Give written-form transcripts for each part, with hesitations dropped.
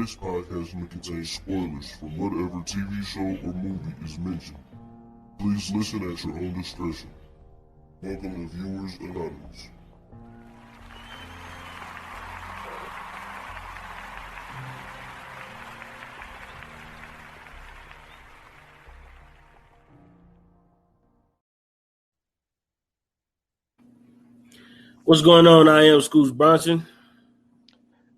This podcast may contain spoilers from whatever TV show or movie is mentioned. Please listen at your own discretion. Welcome to Viewers Anonymous. What's going on? I am Scoots Bronson.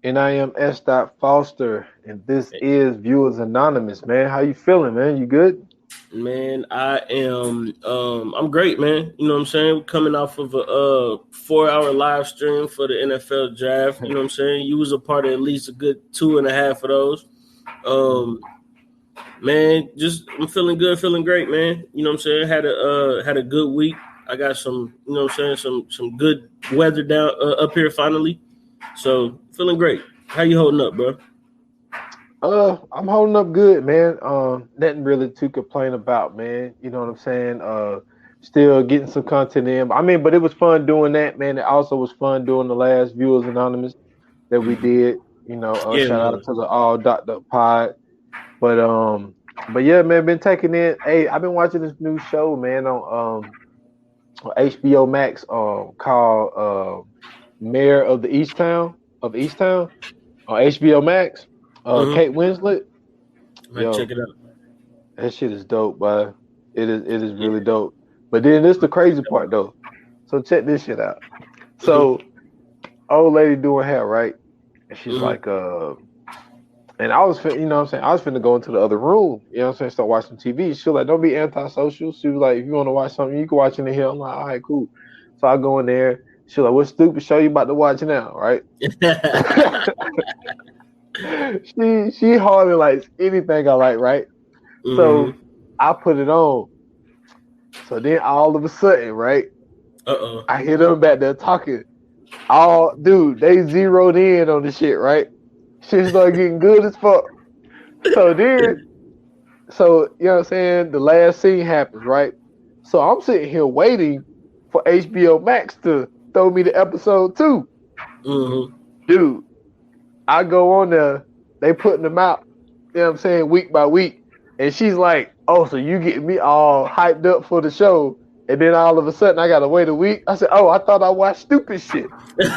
And I am S. Foster, and this is Viewers Anonymous, man. How you feeling, man? You good? Man, I am I'm great, man. You know what I'm saying? We're coming off of a 4-hour live stream for the NFL draft. You know what I'm saying? You was a part of at least a good 2.5 of those. Man, just I'm feeling good, feeling great, man. You know what I'm saying? Had a good week. I got some, you know what I'm saying, some good weather down up here finally. So feeling great. How you holding up, bro? I'm holding up good, man. Nothing really to complain about, man. You know what I'm saying? Still getting some content in. But it was fun doing that, man. It also was fun doing the last Viewers Anonymous that we did. You know, shout out to the All Dr. Pod. But yeah, man, been taking in. Hey, I've been watching this new show, man, on HBO Max, called Mayor of Easttown on HBO Max. Kate Winslet. Man, check it out. That shit is dope, bro. It is really dope. But then this the crazy part though. So check this shit out. So old lady doing hair, right? And she's like, and I was, you know what I'm saying? I was finna go into the other room, you know what I'm saying? Start watching TV. She was like, don't be antisocial. She was like, if you want to watch something, you can watch in the hill. I'm like, all right, cool. So I go in there. She was like, what stupid show you about to watch now, right? She hardly likes anything I like, right? So I put it on. So then all of a sudden, right? I hear them back there talking. They zeroed in on the shit, right? Shit started getting good as fuck. So you know what I'm saying? The last scene happens, right? So I'm sitting here waiting for HBO Max to throw me the episode 2. Dude, I go on there, they putting them out, you know what I'm saying, week by week. And she's like, oh, so you getting me all hyped up for the show, and then all of a sudden I gotta wait a week? I said, oh, I thought I watched stupid shit. You know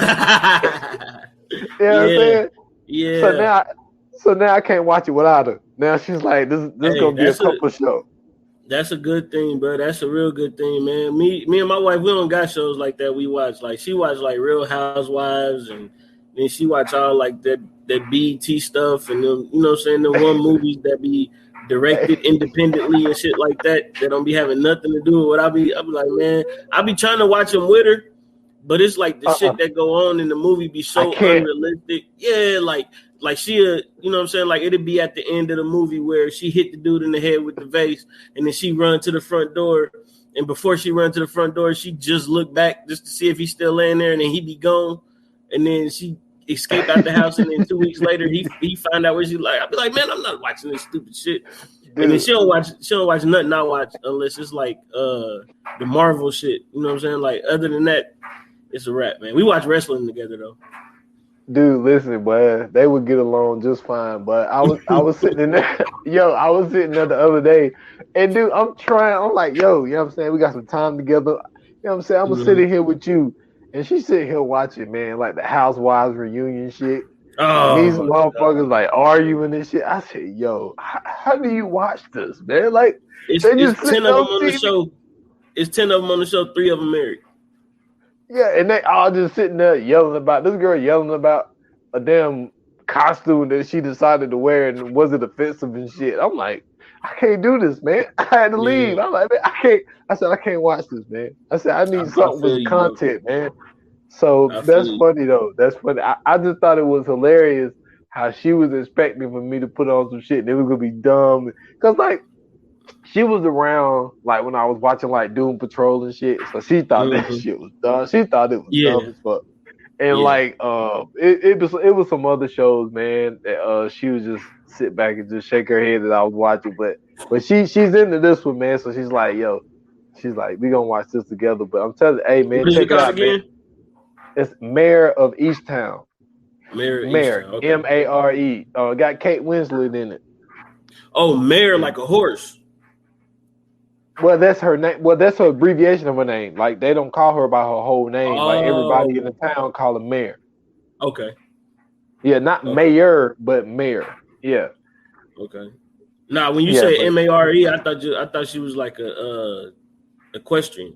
what I'm saying? Yeah. So now I can't watch it without her. Now she's like, this gonna be a couple show. That's a good thing, bro. That's a real good thing, man. Me and my wife, we don't got shows like that. We watch, like, she watch like Real Housewives, and then she watch all like that BET stuff, and them, you know what I'm saying, the one movies that be directed independently and shit like that don't be having nothing to do with what I be like, man, I be trying to watch them with her, but it's like the shit that go on in the movie be so unrealistic. Yeah, like she, you know what I'm saying, like it'd be at the end of the movie where she hit the dude in the head with the vase, and then she run to the front door, and before she run to the front door, she just look back just to see if he's still laying there, and then he be gone, and then she escape out the house, and then 2 weeks later he find out where she's like. I'll be like, man, I'm not watching this stupid shit. Dude. And then she don't watch nothing I watch unless it's like the Marvel shit. You know what I'm saying? Like, other than that, it's a wrap, man. We watch wrestling together though. Dude, listen, boy, they would get along just fine. But I was sitting in there, I was sitting there the other day, and dude, I'm like, yo, you know what I'm saying? We got some time together. You know what I'm saying? I'm gonna sit in here with you. And she's sitting here watching, man, like the Housewives reunion shit. And these motherfuckers like arguing and shit. I said, yo, how do you watch this, man? Like, it's 10 of them on the show. It's 10 of them on the show, 3 of them married. Yeah, and they all just sitting there yelling about this girl yelling about a damn costume that she decided to wear and was it offensive and shit. I'm like, I can't do this, man. I had to leave. I'm like, man, I can't. I said, I can't watch this, man. I said, I need something with content, man. So that's funny, though. That's funny. I just thought it was hilarious how she was expecting for me to put on some shit and it was going to be dumb. Because, like, she was around, like, when I was watching, like, Doom Patrol and shit. So she thought that shit was dumb. She thought it was dumb as fuck. And, like, it was some other shows, man, that she was just sit back and just shake her head that I was watching. But she's into this one, man. So she's like, yo, we gonna watch this together. But I'm telling you, hey, man, check it out, man. It's Mayor of Easttown. Mare, okay. Mare. Got Kate Winslet in it. Oh, Mare, like a horse. Well, that's her name. Well, that's her abbreviation of her name. Like they don't call her by her whole name. Like everybody in the town call her Mare. Okay. Yeah, not Mayor, but Mare. Yeah. Okay. Now, when you say Mare, I thought she was like a equestrian.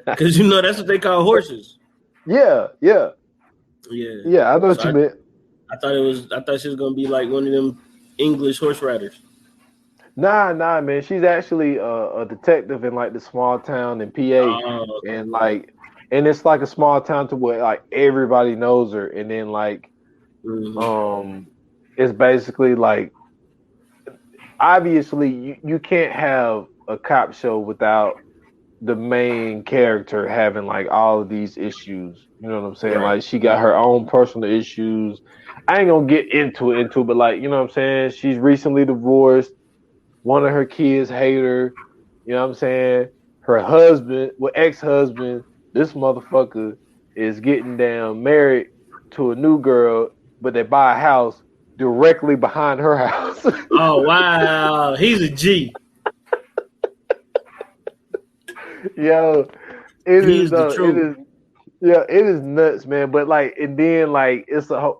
Because that's what they call horses. Yeah. Yeah. I know what you meant. I thought she was gonna be like one of them English horse riders. Nah, man. She's actually a detective in like the small town in PA, and it's like a small town to where like everybody knows her, and then like, it's basically like, obviously you can't have a cop show without the main character having like all of these issues. You know what I'm saying? Right. Like she got her own personal issues. I ain't gonna get into it, but like, you know what I'm saying? She's recently divorced. One of her kids hate her. You know what I'm saying? Her husband, ex-husband, this motherfucker is getting down married to a new girl, but they buy a house directly behind her house. Oh, wow. He's a G. Yo, it is nuts, man. But like, and then like,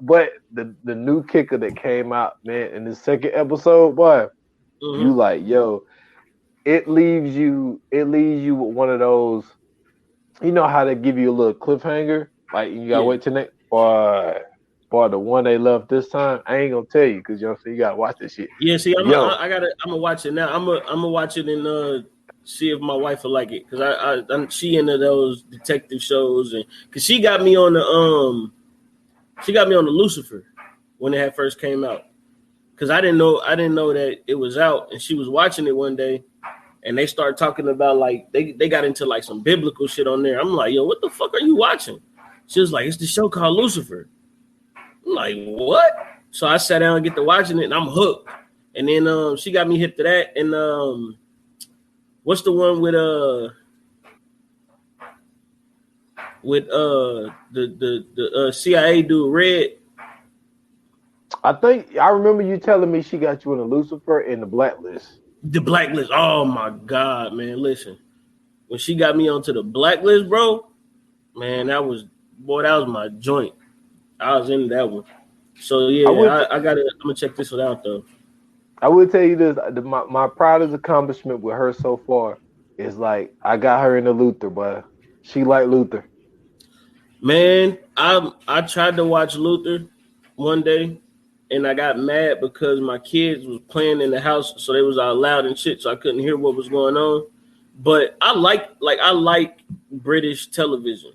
but the new kicker that came out, man, in the second episode, boy, you like, yo, it leaves you with one of those, you know how they give you a little cliffhanger, like you gotta wait till next, boy, the one they left this time, I ain't gonna tell you because you gotta watch this shit. Yeah, see, I'm gonna watch it now. I'm gonna watch it and see if my wife will like it, because she into those detective shows, and because she got me on the Lucifer when it had first came out, because I didn't know that it was out, and she was watching it one day, and they started talking about like they got into like some biblical shit on there. I'm like, yo, what the fuck are you watching? She was like, it's the show called Lucifer. I'm like, what? So I sat down and get to watching it, and I'm hooked. And then she got me hip to that, and what's the one with the CIA dude, Red? I think I remember you telling me she got you in the Lucifer and the Blacklist. The Blacklist. Oh my God, man! Listen, when she got me onto the Blacklist, bro, man, that was my joint. I was into that one. So yeah, I'm gonna check this one out though. I will tell you this: my proudest accomplishment with her so far is like I got her into Luther, but she liked Luther. Man, I tried to watch Luther one day, and I got mad because my kids was playing in the house, so they was out loud and shit, so I couldn't hear what was going on. But I like British television.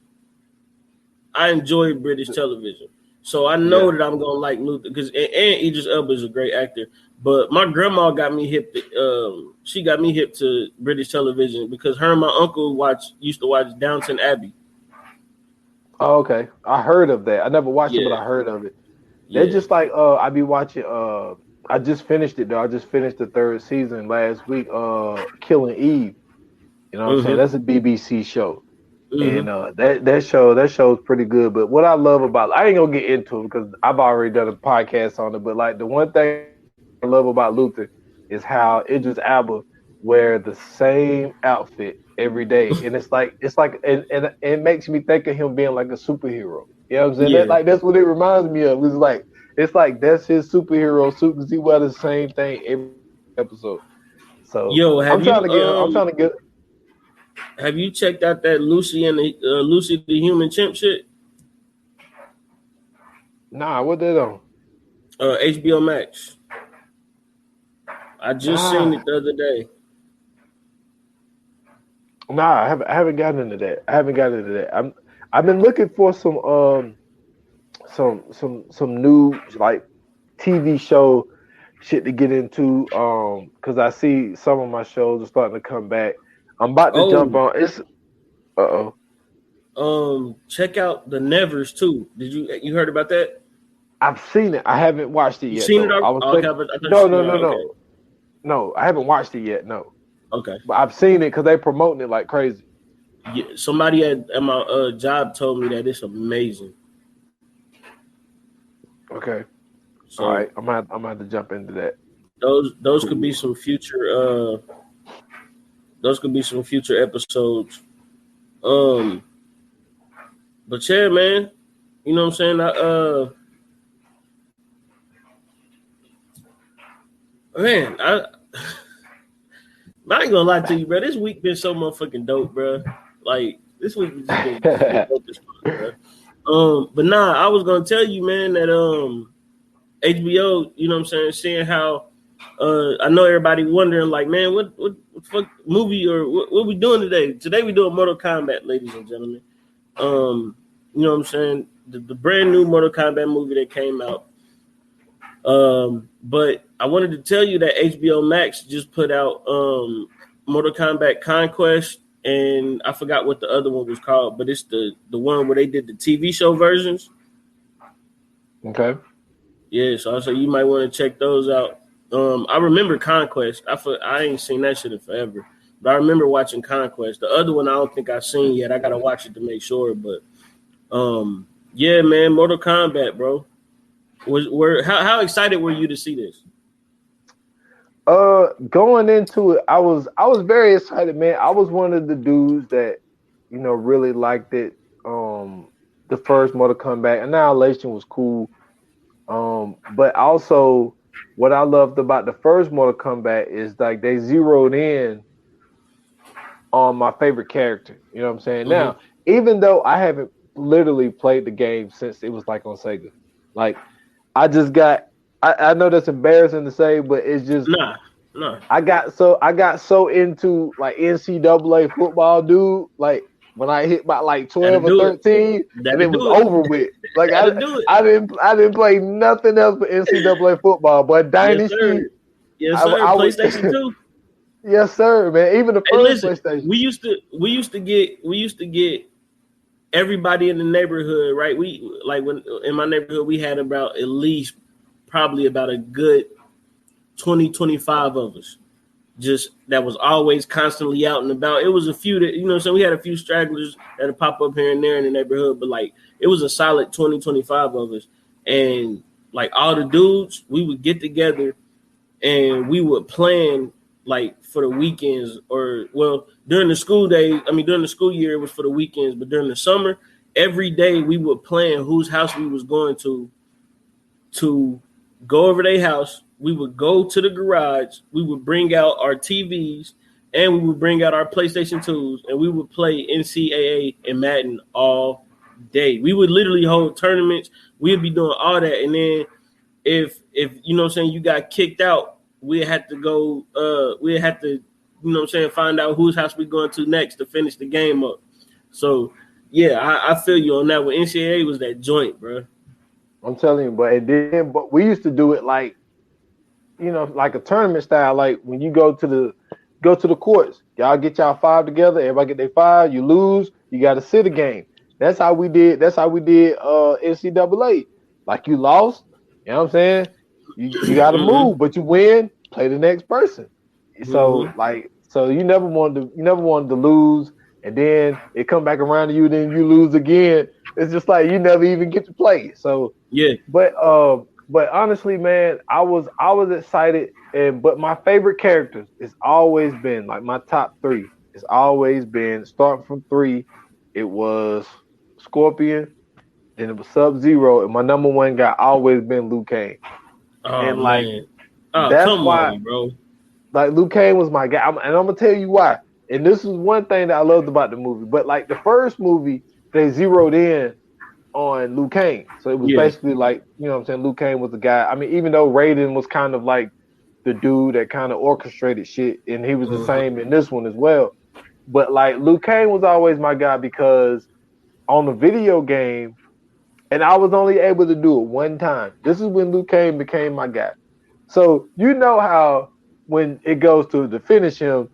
I enjoy British television, so I know that I'm gonna like Luther, because and Idris Elba is a great actor. But my grandma got me hip to, she got me hip to British television because her and my uncle used to watch Downton Abbey. Oh, okay. I heard of that. I never watched it, but I heard of it. They're just like, I be watching, I just finished it though. I just finished the third season last week, Killing Eve. You know what I'm saying? That's a BBC show. And that show's pretty good. But what I love about, I ain't gonna get into it because I've already done a podcast on it, but like the one thing I love about Luther is how Idris Elba wear the same outfit every day, and it's like and it makes me think of him being like a superhero. You know what I'm saying? Yeah. That's what it reminds me of. It's like that's his superhero suit because he wear the same thing every episode. So yo, I'm trying to get. Have you checked out that Lucy and Lucy the Human Chimp shit? Nah, what they on? HBO Max. I just seen it the other day. Nah, I haven't gotten into that. I've been looking for some new like TV show shit to get into. Because I see some of my shows are starting to come back. I'm about to jump on. It's check out The Nevers too. Did you heard about that? I've seen it. I haven't watched it yet. You seen it already? No, I haven't watched it yet. No. Okay. But I've seen it because they're promoting it like crazy. Yeah, somebody at my job told me that it's amazing. Okay. So, all right. I'm gonna have to jump into that. Those could be some future episodes. But yeah, man, you know what I'm saying? I ain't gonna lie to you, bro. This week been so motherfucking dope, bro. Like this week just been dope as fuck, bro. But nah, I was gonna tell you, man, that HBO, you know what I'm saying, seeing how I know everybody wondering, like, man, what fuck movie or what we doing today? Today we doing Mortal Kombat, ladies and gentlemen. You know what I'm saying? The brand new Mortal Kombat movie that came out. But I wanted to tell you that HBO Max just put out Mortal Kombat Conquest, and I forgot what the other one was called, but it's the one where they did the TV show versions. Okay. Yeah, so you might want to check those out. I remember Conquest. I ain't seen that shit in forever, but I remember watching Conquest. The other one I don't think I've seen yet. I gotta watch it to make sure. But yeah, man, Mortal Kombat, bro. How excited were you to see this? Going into it, I was very excited, man. I was one of the dudes that, you know, really liked it. The first Mortal Kombat Annihilation was cool. But also what I loved about the first Mortal Kombat is like they zeroed in on my favorite character. You know what I'm saying? Mm-hmm. Now, even though I haven't literally played the game since it was like on Sega, like I just got. I know that's embarrassing to say, but it's just no. I got so into like NCAA football, dude. Like when I hit by like 12 or 13, and it was over with. Like I didn't play nothing else but NCAA football. But Dynasty, yes sir. PlayStation 2. Yes, sir, man. Even the first PlayStation. We used to get everybody in the neighborhood, right? We like when in my neighborhood we had about at least probably about a good 20, 25 of us. Just that was always constantly out and about. It was a few that, you know, so we had a few stragglers that would pop up here and there in the neighborhood, but like it was a solid 20, 25 of us. And like all the dudes, we would get together and we would plan like for the weekends or during the school days. I mean, during the school year, it was for the weekends, but during the summer, every day we would plan whose house we was going to go over their house. We would go to the garage. We would bring out our TVs and we would bring out our PlayStation 2s and we would play NCAA and Madden all day. We would literally hold tournaments. We'd be doing all that. And then if you know what I'm saying, you got kicked out, we'd have to go, you know what I'm saying, find out whose house we're going to next to finish the game up. So, yeah, I feel you on that one. NCAA was that joint, bro. I'm telling you, but we used to do it like, you know, like a tournament style. Like when you go to the courts, y'all get y'all 5 together. Everybody get their 5. You lose, you got to sit a game. That's how we did. NCAA. Like you lost, you know what I'm saying? You got to move, but you win. Play the next person. So so you never wanted to lose, and then it come back around to you, then you lose again. It's just like you never even get to play. So yeah. But honestly, man, I was excited, but my favorite characters has always been like my top 3. It's always been starting from 3. It was Scorpion, then it was Sub-Zero, and my number 1 guy always been Liu Kang. Oh, and like man. That's come why, on, bro. Like Liu Kang was my guy, and I'm gonna tell you why. And this is one thing that I loved about the movie. But like the first movie, they zeroed in on Liu Kang. So it was basically like, you know what I'm saying, Liu Kang was the guy. I mean, even though Raiden was kind of like the dude that kind of orchestrated shit, and he was the same in this one as well. But like Liu Kang was always my guy because on the video game, and I was only able to do it one time. This is when Liu Kang became my guy. So you know how when it goes to finish him,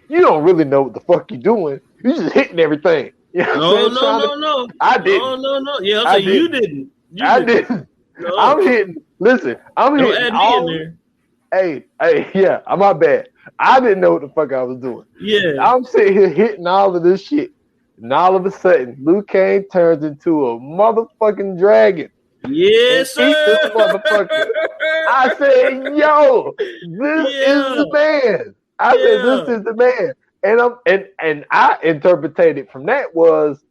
you don't really know what the fuck you're doing. You're just hitting everything. You know no. I didn't. No. Yeah, I'm saying you didn't. I didn't. No. I'm hitting. Listen, I'm don't hitting add all. Me in there. Hey, yeah, my bad. I didn't know what the fuck I was doing. Yeah. I'm sitting here hitting all of this shit. And all of a sudden, Liu Kang turns into a motherfucking dragon. Yes, sir. Eat this motherfucker. I said, yo, this is the man. I said, this is the man. And I interpreted from that was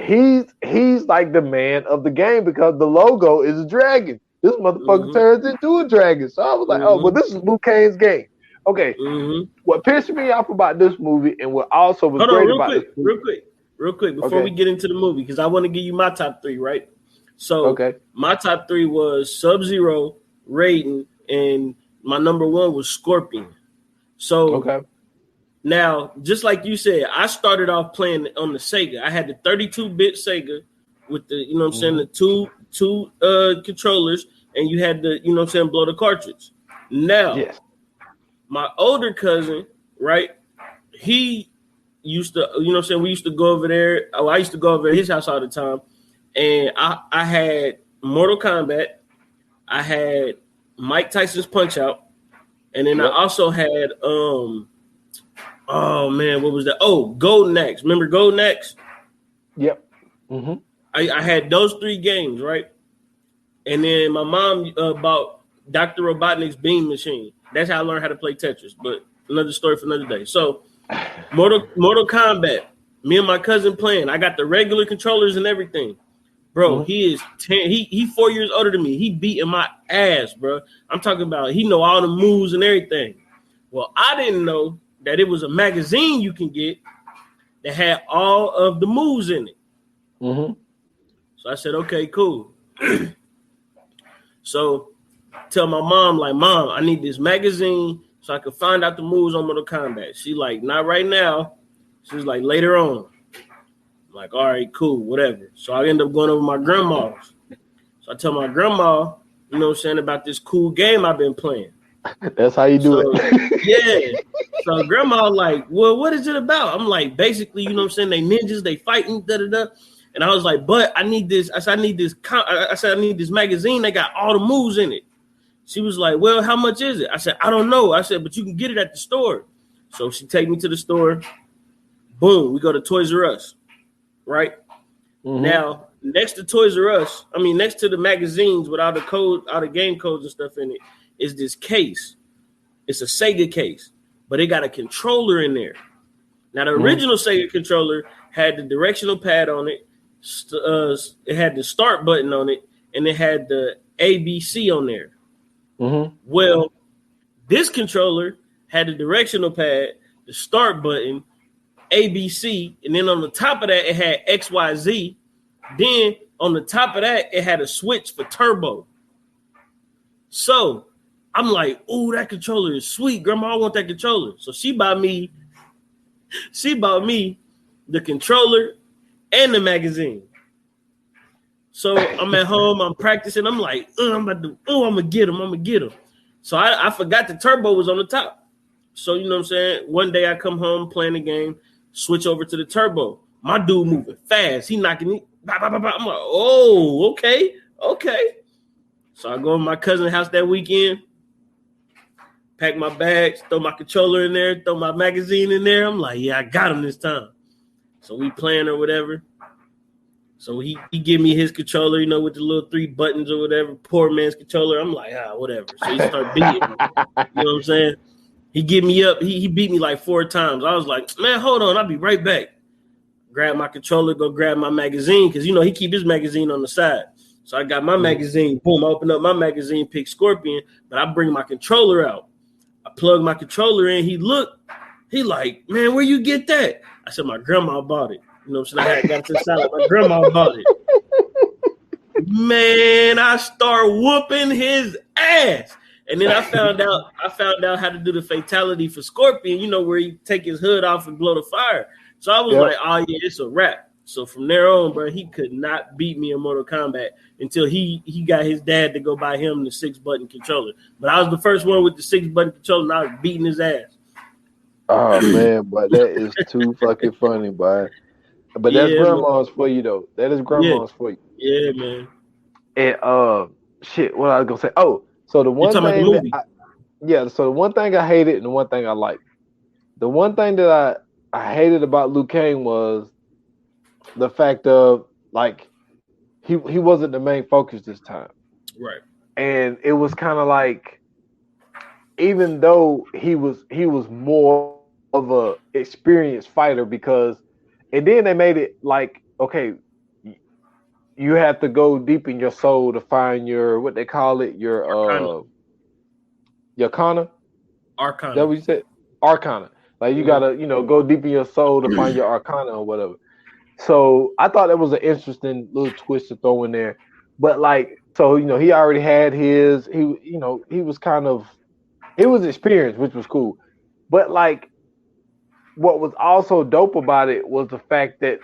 he's like the man of the game because the logo is a dragon. This motherfucker turns into a dragon. So I was like, oh, well, this is Liu Kang's game. Okay. What pissed me off about this movie and what also was great about this movie. Real quick, before we get into the movie, because I want to give you my top 3, right? So my top 3 was Sub-Zero, Raiden, and my number 1 was Scorpion. So now, just like you said, I started off playing on the Sega. I had the 32-bit Sega with the, you know what I'm saying, the two controllers, and you had the, you know what I'm saying, blow the cartridge. Now, my older cousin, right, he used to, you know what I'm saying, we used to go over there. Oh, I used to go over at his house all the time. And I had Mortal Kombat. I had Mike Tyson's Punch-Out. And then I also had, oh, man, what was that? Oh, Golden Axe. Remember Golden Axe? Yep. I had those 3 games, right? And then my mom bought Dr. Robotnik's Beam Machine. That's how I learned how to play Tetris. But another story for another day. So Mortal Kombat, me and my cousin playing. I got the regular controllers and everything. Bro, he is 10. He 4 years older than me. He beating my ass, bro. I'm talking about he know all the moves and everything. Well, I didn't know that it was a magazine you can get that had all of the moves in it. So I said, okay, cool. So tell my mom, like, Mom, I need this magazine so I can find out the moves on Mortal Kombat. She like, not right now. She's like, later on. I'm like, all right, cool, whatever. So I end up going over my grandma's. So I tell my grandma, you know what I'm saying, about this cool game I've been playing. That's how you do it. Yeah. So grandma like, well, what is it about? I'm like, basically, you know what I'm saying, they ninjas, they fighting, da-da-da. And I was like, but I need this. I said, I need this magazine. They got all the moves in it. She was like, well, how much is it? I said, I don't know. I said, but you can get it at the store. So she take me to the store. Boom, we go to Toys R Us, right? Now, next to Toys R Us, I mean, next to the magazines with all the code, all the game codes and stuff in it, is this case. It's a Sega case, but it got a controller in there. Now, the original Sega controller had the directional pad on it. It had the start button on it, and it had the ABC on there. Well, this controller had the directional pad, the start button, ABC, and then on the top of that, it had XYZ. Then on the top of that, it had a switch for turbo. So I'm like, oh, that controller is sweet. Grandma, I want that controller. So she bought me the controller and the magazine. So I'm at home, I'm practicing. I'm like, I'm gonna get him. So I forgot the turbo was on the top. So, you know what I'm saying? One day I come home playing the game, switch over to the turbo. My dude moving fast. He knocking me. Bah, bah, bah, bah. I'm like, oh, okay. So I go to my cousin's house that weekend, pack my bags, throw my controller in there, throw my magazine in there. I'm like, yeah, I got him this time. So we playing or whatever. So he give me his controller, you know, with the little 3 buttons or whatever, poor man's controller. I'm like, whatever. So he start beating me. You know what I'm saying? He get me up. He beat me like 4 times. I was like, man, hold on. I'll be right back. Grab my controller, go grab my magazine. Because, you know, he keep his magazine on the side. So I got my magazine. Boom, I open up my magazine, pick Scorpion. But I bring my controller out. I plug my controller in. He like, man, where you get that? I said, my grandma bought it. You know what I'm saying? I got to the side. My grandma bought it. Man, I start whooping his ass. And then I found out how to do the fatality for Scorpion, you know, where he take his hood off and blow the fire. So I was like, oh, yeah, it's a wrap. So from there on, bro, he could not beat me in Mortal Kombat until he got his dad to go buy him the 6-button controller. But I was the first one with the 6-button controller, and I was beating his ass. Oh, man, but that is too fucking funny, boy. But that's grandma's for you, though. That is grandma's for you. Yeah, man. And, shit, what I was going to say. Oh, so the one thing so the one thing I hated and the one thing I liked. The one thing that I hated about Liu Kang was the fact of like he wasn't the main focus this time. Right. And it was kind of like, even though he was more of a experienced fighter, because, and then they made it like, okay, you have to go deep in your soul to find your, what they call it, your Arcana. Arcana. That what you said? Arcana. Like you gotta, go deep in your soul to find your Arcana or whatever. So I thought that was an interesting little twist to throw in there. But like, so he already had his. He was kind of, it was experienced, which was cool. But like, what was also dope about it was the fact that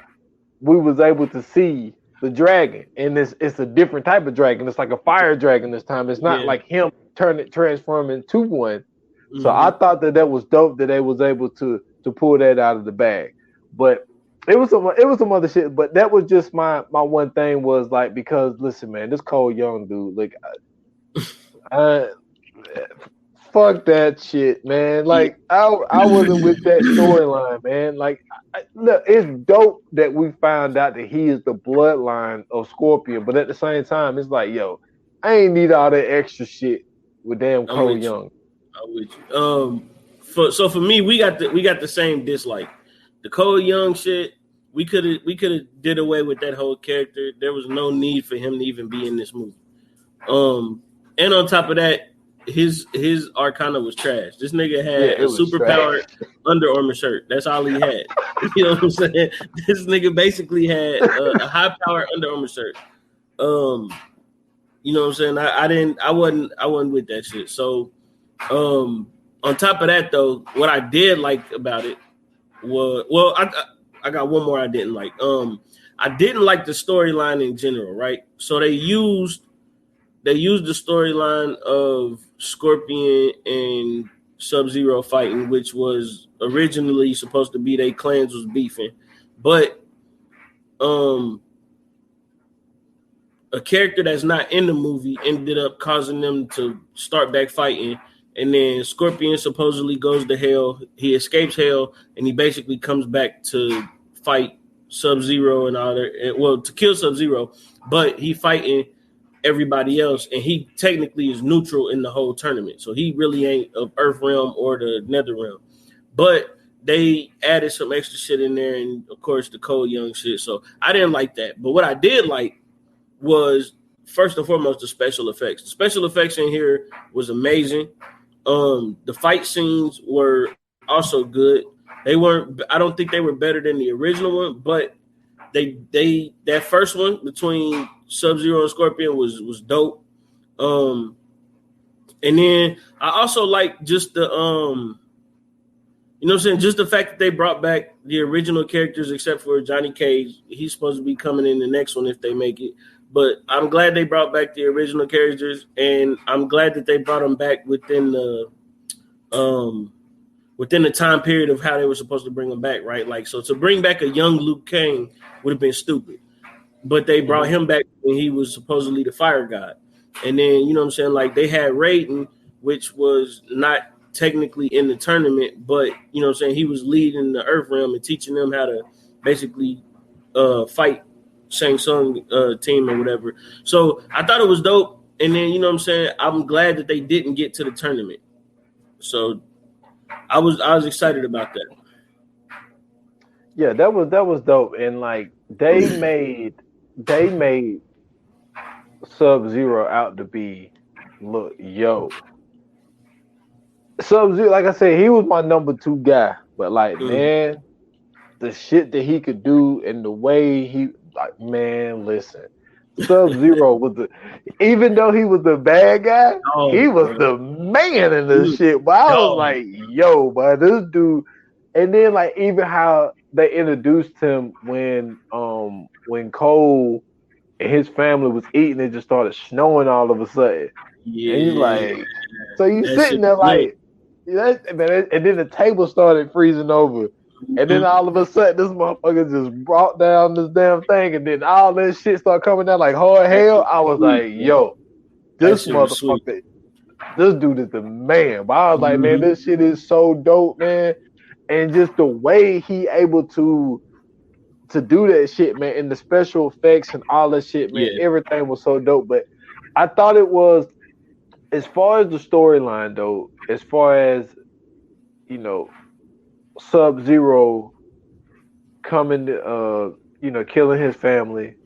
we was able to see the dragon, and it's a different type of dragon. It's like a fire dragon this time. It's not like him transforming into one. Mm-hmm. So I thought that was dope that they was able to pull that out of the bag. But it was some other shit. But that was just my one thing was like, because listen, man, this Cole Young dude, like, fuck that shit, man. Like, I wasn't with that storyline, man. Like, look, it's dope that we found out that he is the bloodline of Scorpion, but at the same time, it's like, yo, I ain't need all that extra shit with damn Cole Young. I'm with you. So for me, we got the same dislike. The Cole Young shit, we could have did away with that whole character. There was no need for him to even be in this movie. And on top of that, his Arcana was trash. This nigga had a superpowered Under Armour shirt. That's all he had. You know what I'm saying? This nigga basically had a high powered Under Armour shirt. You know what I'm saying? I wasn't with that shit. So on top of that though, what I did like about it was, I got one more I didn't like. I didn't like the storyline in general, right? So they used the storyline of Scorpion and Sub-Zero fighting, which was originally supposed to be their clans was beefing, but a character that's not in the movie ended up causing them to start back fighting, and then Scorpion supposedly goes to hell. He escapes hell, and he basically comes back to fight Sub-Zero and all that. Well, to kill Sub-Zero, but he fighting everybody else, and he technically is neutral in the whole tournament. So he really ain't of Earth Realm or the Nether Realm. But they added some extra shit in there, and of course the Cole Young shit. So I didn't like that. But what I did like was, first and foremost, the special effects. The special effects in here was amazing. The fight scenes were also good. They weren't, I don't think they were better than the original one, but they that first one between Sub-Zero and Scorpion was dope. And then I also like just the you know what I'm saying, just the fact that they brought back the original characters except for Johnny Cage. He's supposed to be coming in the next one if they make it. But I'm glad they brought back the original characters, and I'm glad that they brought them back within the time period of how they were supposed to bring them back, right? Like, so to bring back a young Luke Kang would have been stupid. But they brought him back when he was supposedly the fire god. And then, you know what I'm saying, like they had Raiden, which was not technically in the tournament, but, you know what I'm saying, he was leading the Earth Realm and teaching them how to basically fight Shang Tsung team or whatever. So I thought it was dope. And then, you know what I'm saying, I'm glad that they didn't get to the tournament. So I was excited about that. Yeah, that was dope. And like they made Sub-Zero out to be, look, yo. Sub-Zero, like I said, he was my number 2 guy. But like, man, the shit that he could do and the way he, like, man, listen. Sub-Zero was even though he was the bad guy, he was the man in this shit. But I was like, yo, but this dude, and then like even how they introduced him when Cole and his family was eating, it just started snowing all of a sudden. Yeah. And he's like, so you sitting there like, and then the table started freezing over. And then all of a sudden, this motherfucker just brought down this damn thing, and then all this shit started coming down like hard hell. I was like, yo, this motherfucker, this dude is the man. But I was like, man, this shit is so dope, man. And just the way he able to to do that shit, man, and the special effects and all that shit, man, everything was so dope. But I thought it was, as far as the storyline though, as far as, you know, Sub-Zero coming to, killing his family,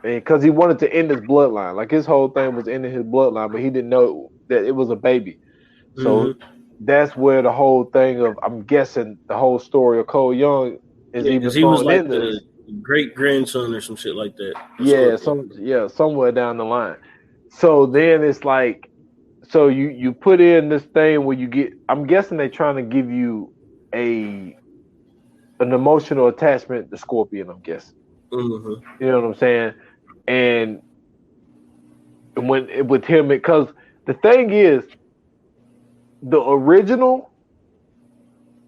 and because he wanted to end his bloodline, like his whole thing was ending his bloodline, but he didn't know that it was a baby. So that's where the whole thing of, I'm guessing, the whole story of Cole Young is even he was like into the great grandson or some shit like that. Somewhere down the line. So then it's like, so you put in this thing where you get, I'm guessing they're trying to give you an emotional attachment to Scorpion, I'm guessing. You know what I'm saying? And when with him, because the thing is, the original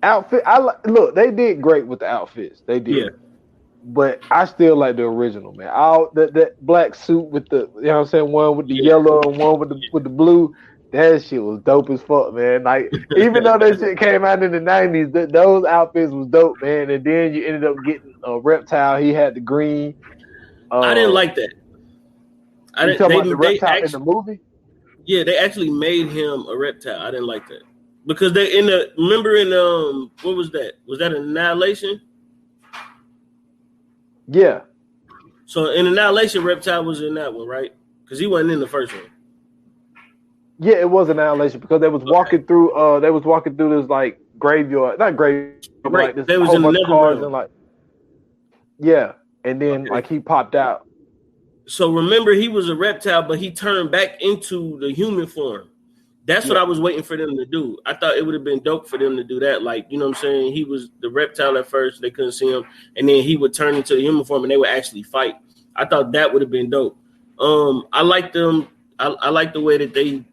outfit, look, they did great with the outfits. They did. Yeah. But I still like the original, man. That black suit with the, you know what I'm saying, one with the yellow and one with the blue. That shit was dope as fuck, man. Like, even though that shit came out in the 90s, those outfits was dope, man. And then you ended up getting a Reptile. He had the green. I didn't like that. You talking about the Reptile in the movie? Yeah, they actually made him a Reptile. I didn't like that. Because remember in what was that? Was that Annihilation? Yeah. So in Annihilation, Reptile was in that one, right? Because he wasn't in the first one. Yeah, it was Annihilation because they was walking through. They was walking through this like graveyard, not graveyard, right? Like this they was in the cars and like. Yeah, and then like he popped out. So remember, he was a reptile, but he turned back into the human form. That's what I was waiting for them to do. I thought it would have been dope for them to do that. Like, you know what I'm saying? He was the reptile at first. They couldn't see him. And then he would turn into the human form and they would actually fight. I thought that would have been dope. I like them. I like the way that they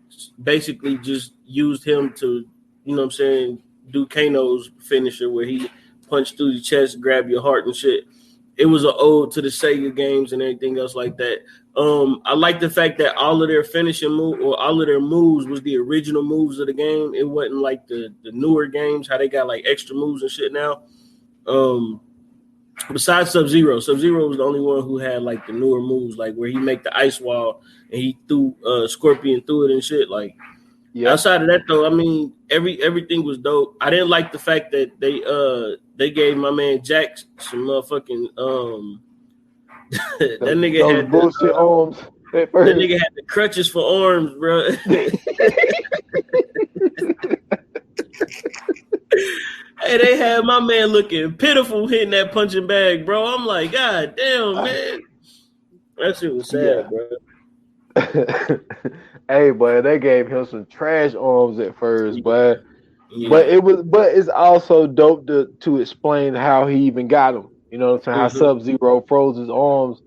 basically just used him to, you know what I'm saying, do Kano's finisher where he punched through the chest, grab your heart and shit. It was an ode to the Sega games and everything else like that. I like the fact that all of their finishing move or all of their moves was the original moves of the game. It wasn't like the newer games, how they got like extra moves and shit now. Besides Sub-Zero. Sub-Zero was the only one who had like the newer moves, like where he make the ice wall and he threw Scorpion through it and shit. Like, outside of that though, I mean, everything was dope. I didn't like the fact that they gave my man Jack some motherfucking that nigga had bullshit arms. That nigga had the crutches for arms, bro. Hey, they had my man looking pitiful hitting that punching bag, bro. I'm like, God damn, man. That shit was sad, bro. Hey, boy, they gave him some trash arms at first, but it's also dope to explain how he even got them. You know what I'm saying? How Sub-Zero froze his arms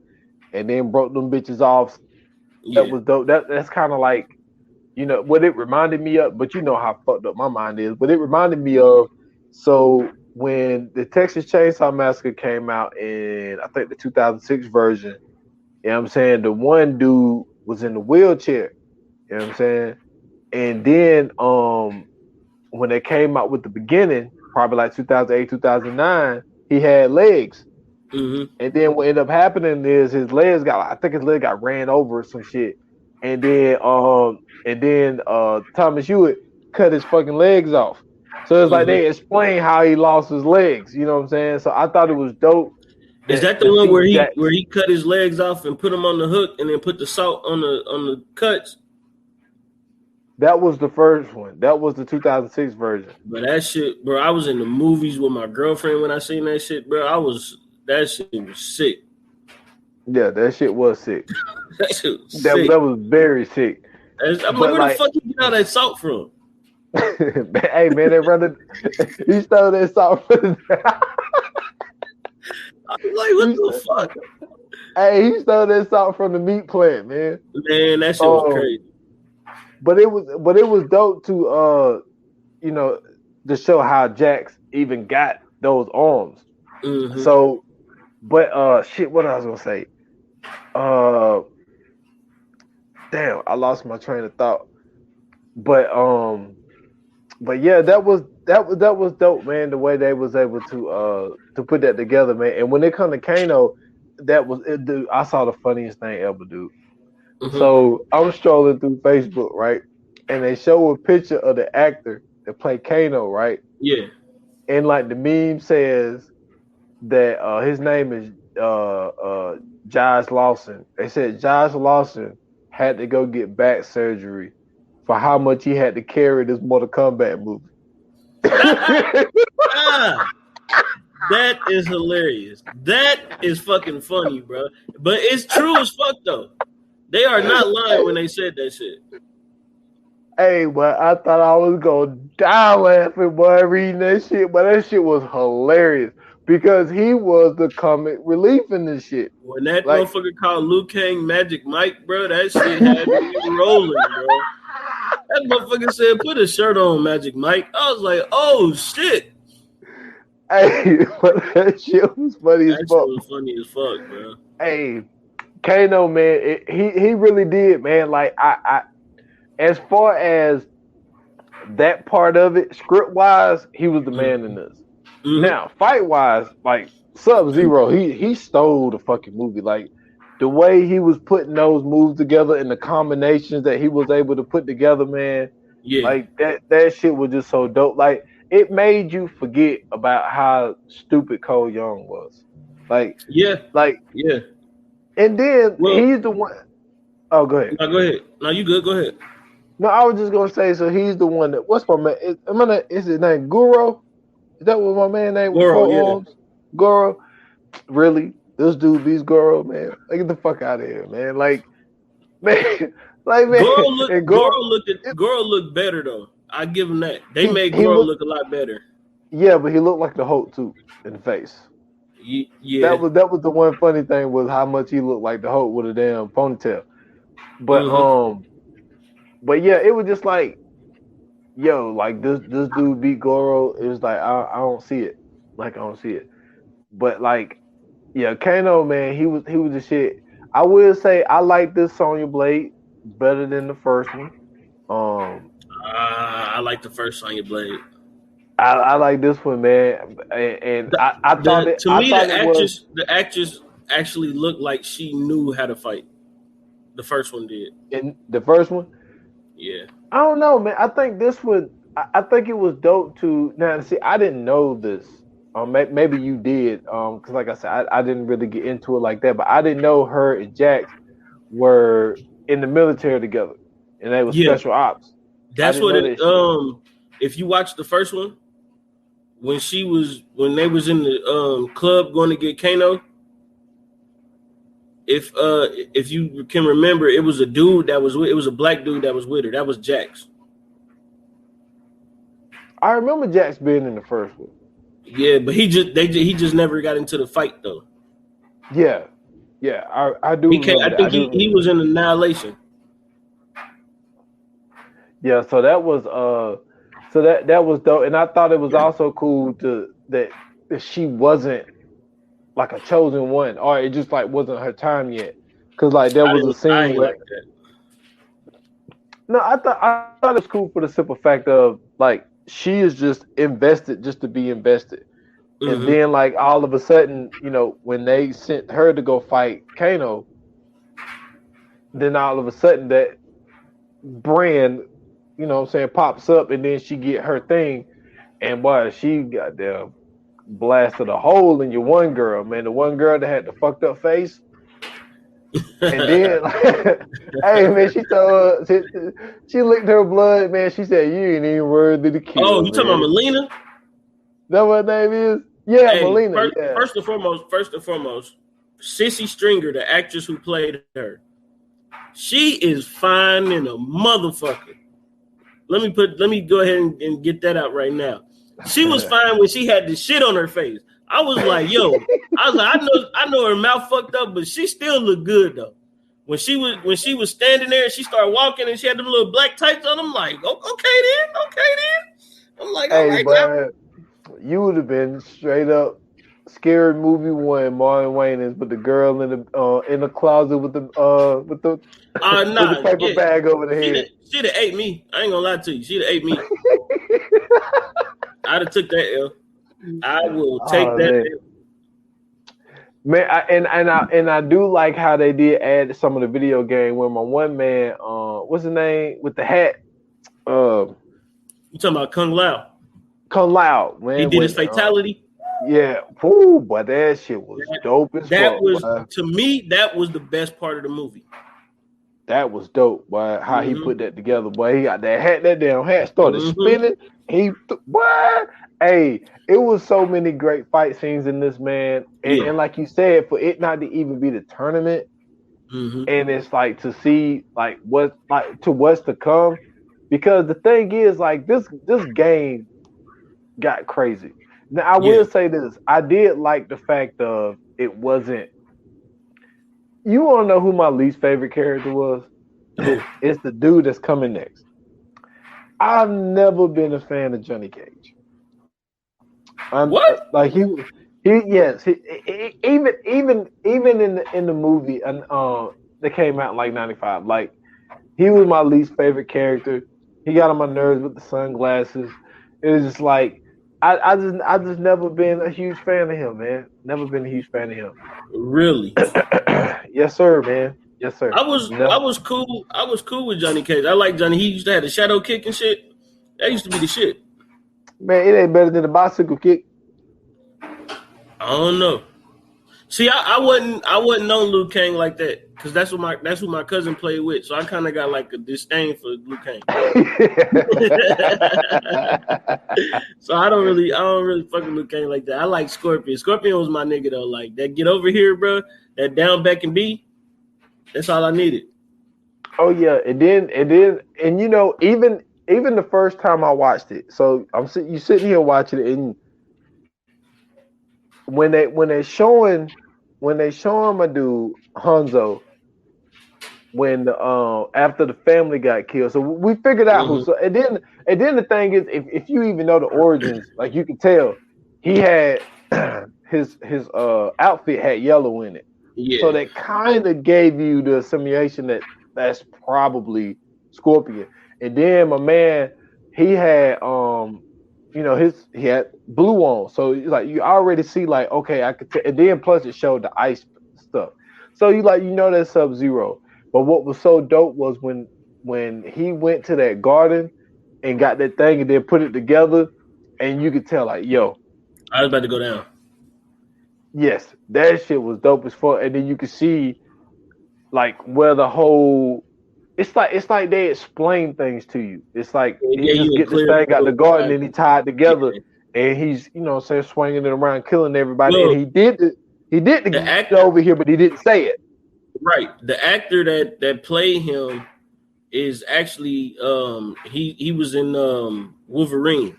and then broke them bitches off. That was dope. That's kind of like, you know, what it reminded me of, but you know how fucked up my mind is. But it reminded me of, so when the Texas Chainsaw Massacre came out in, I think the 2006 version, you know what I'm saying, the one dude was in the wheelchair. You know what I'm saying? And then when they came out with the beginning, probably like 2008, 2009, he had legs. And then what ended up happening is his legs got ran over or some shit. And then Thomas Hewitt cut his fucking legs off. So it's like they explain how he lost his legs. You know what I'm saying? So I thought it was dope. Is that the one where he cut his legs off and put them on the hook and then put the salt on the cuts? That was the first one. That was the 2006 version. But that shit, bro, I was in the movies with my girlfriend when I seen that shit, bro. That shit was sick. Yeah, that shit was sick. That shit was sick. That was very sick. I'm like, where the fuck you get all that salt from? Hey, man, he stole that salt from I'm like, what the fuck? Hey, he stole that salt from the meat plant, man. Man, that shit was crazy. But it was dope to you know, to show how Jax even got those arms. So, but shit, what I was gonna say? Damn, I lost my train of thought. But yeah, that was that was dope, man. The way they was able to put that together, man. And when it come to Kano, that was it, dude. I saw the funniest thing ever, dude. Mm-hmm. So I'm strolling through Facebook, right, and they show a picture of the actor that played Kano, right? Yeah. And like the meme says that his name is Josh Lawson. They said Josh Lawson had to go get back surgery for how much he had to carry this Mortal Kombat movie. That is hilarious. That is fucking funny, bro. But it's true as fuck though. They are not lying when they said that shit. Hey, but I thought I was gonna die laughing, boy, reading that shit. But that shit was hilarious because he was the comic relief in this shit. When that motherfucker called Liu Kang Magic Mike, bro, that shit had me rolling, bro. That motherfucker said, "Put a shirt on, Magic Mike." I was like, "Oh shit!" Hey, but that shit was funny as fuck. That shit was funny as fuck, bro. Hey, Kano, man, he really did, man. Like I, as far as that part of it, script wise, he was the man in this. Mm-hmm. Now, fight wise, like Sub-Zero, he stole the fucking movie. Like the way he was putting those moves together and the combinations that he was able to put together, man. Yeah. Like that shit was just so dope. Like it made you forget about how stupid Cole Young was. Like yeah. And then he's the one. Oh, go ahead. No, go ahead. No, you good. Go ahead. No, I was just gonna say. So he's the one that. What's my man? Is his name Goro? Is that what my man name was? Goro. Yeah. Goro. Really? This dude beats Goro, man. Like, get the fuck out of here, man. Like, man. Goro looked better though. I give him that. They made Goro look a lot better. Yeah, but he looked like the Hulk too in the face. Yeah. That was the one funny thing was how much he looked like the Hulk with a damn ponytail. But but yeah, it was just like, yo, like this dude beat Goro. It was like I don't see it. Like I don't see it. But like, yeah, Kano, man, he was the shit. I will say I like this Sonya Blade better than the first one. I like the first Sonya Blade. I like this one, man, and I thought it. To me, the actress actually looked like she knew how to fight. The first one did. In the first one, yeah. I don't know, man. I think this would. I think it was dope to now. See, I didn't know this. Maybe you did. Because like I said, I didn't really get into it like that. But I didn't know her and Jax were in the military together, and they were special ops. That's what it. If you watch the first one. When they was in the club going to get Kano, if you can remember, it was a dude it was a black dude that was with her. That was Jax. I remember Jax being in the first one. Yeah, but he just never got into the fight though. Yeah, I do. I think he was in Annihilation. Yeah, so that was So that was dope, and I thought it was also cool that she wasn't like a chosen one, or it just like wasn't her time yet. Because like there was a scene where, like that. No, I thought it was cool for the simple fact of like she is just invested just to be invested, and then like all of a sudden, when they sent her to go fight Kano, then all of a sudden that brand. You know what I'm saying, pops up, and then she get her thing, and boy, she got them blasted a hole in your one girl, man. The one girl that had the fucked up face, and then, hey man, she told she licked her blood, man. She said, "You ain't even worthy to kill." Oh, you talking about Melina? That what her name is? Yeah, hey, Melina. First and foremost, Sissy Stringer, the actress who played her, she is fine in a motherfucker. Let me go ahead and get that out right now. She was fine when she had the shit on her face. I was like, I know her mouth fucked up, but she still looked good though. When she was standing there and she started walking and she had them little black tights on, I'm like, okay then. I'm like, all right, bro, you would have been straight up Scary Movie 1, Marlon Wayans, with the girl in the closet with the paper bag over the head. She'd have ate me. I ain't gonna lie to you. She'd have ate me. I'd have took that L. I will take that L. Man, I do like how they did add some of the video game where my one man, what's his name with the hat? You talking about Kung Lao? Kung Lao, man. He did his fatality. Yeah, whoo, but that shit was dope as fuck. That was boy. To me, that was the best part of the movie. That was dope, boy. How he put that together, boy. He got that hat, that damn hat started spinning. What? Hey, it was so many great fight scenes in this, man. And like you said, for it not to even be the tournament, and it's like to see like what's to come, because the thing is like this game got crazy. Now I will say this: I did like the fact of it wasn't. You want to know who my least favorite character was? It's the dude that's coming next. I've never been a fan of Johnny Cage. What? Like he even in the movie and that came out in like 95. Like he was my least favorite character. He got on my nerves with the sunglasses. It was just like I just never been a huge fan of him, man. Never been a huge fan of him. Really? Yes, sir, man. Yes, sir. I was cool. I was cool with Johnny Cage. I like Johnny. He used to have the shadow kick and shit. That used to be the shit. Man, it ain't better than the bicycle kick. I don't know. See, I wasn't on Liu Kang like that because that's who my cousin played with. So I kind of got like a disdain for Liu Kang. So I don't really fuck with Liu Kang like that. I like Scorpion. Scorpion was my nigga though. Like that get over here, bro. That down back and B. That's all I needed. Oh yeah, and you know, even the first time I watched it. So you sitting here watching it, and when they showing my dude Hanzo when after the family got killed, so we figured out who. So and then the thing is, if you even know the origins, like you can tell, he had his outfit had yellow in it. Yeah. So that kind of gave you the assimilation that's probably Scorpion. And then my man, he had he had blue on. So like you already see like okay, I could and then plus it showed the ice stuff. So that's Sub-Zero. But what was so dope was when he went to that garden and got that thing and then put it together, and you could tell like, yo, I was about to go down. Yes, that shit was dope as fuck, and then you could see like where the whole. It's like they explain things to you. It's like he just get this thing out the garden and he tied together, and he's swinging it around, killing everybody. Well, and he did the actor over here, but he didn't say it. Right, the actor that played him is actually he was in Wolverine,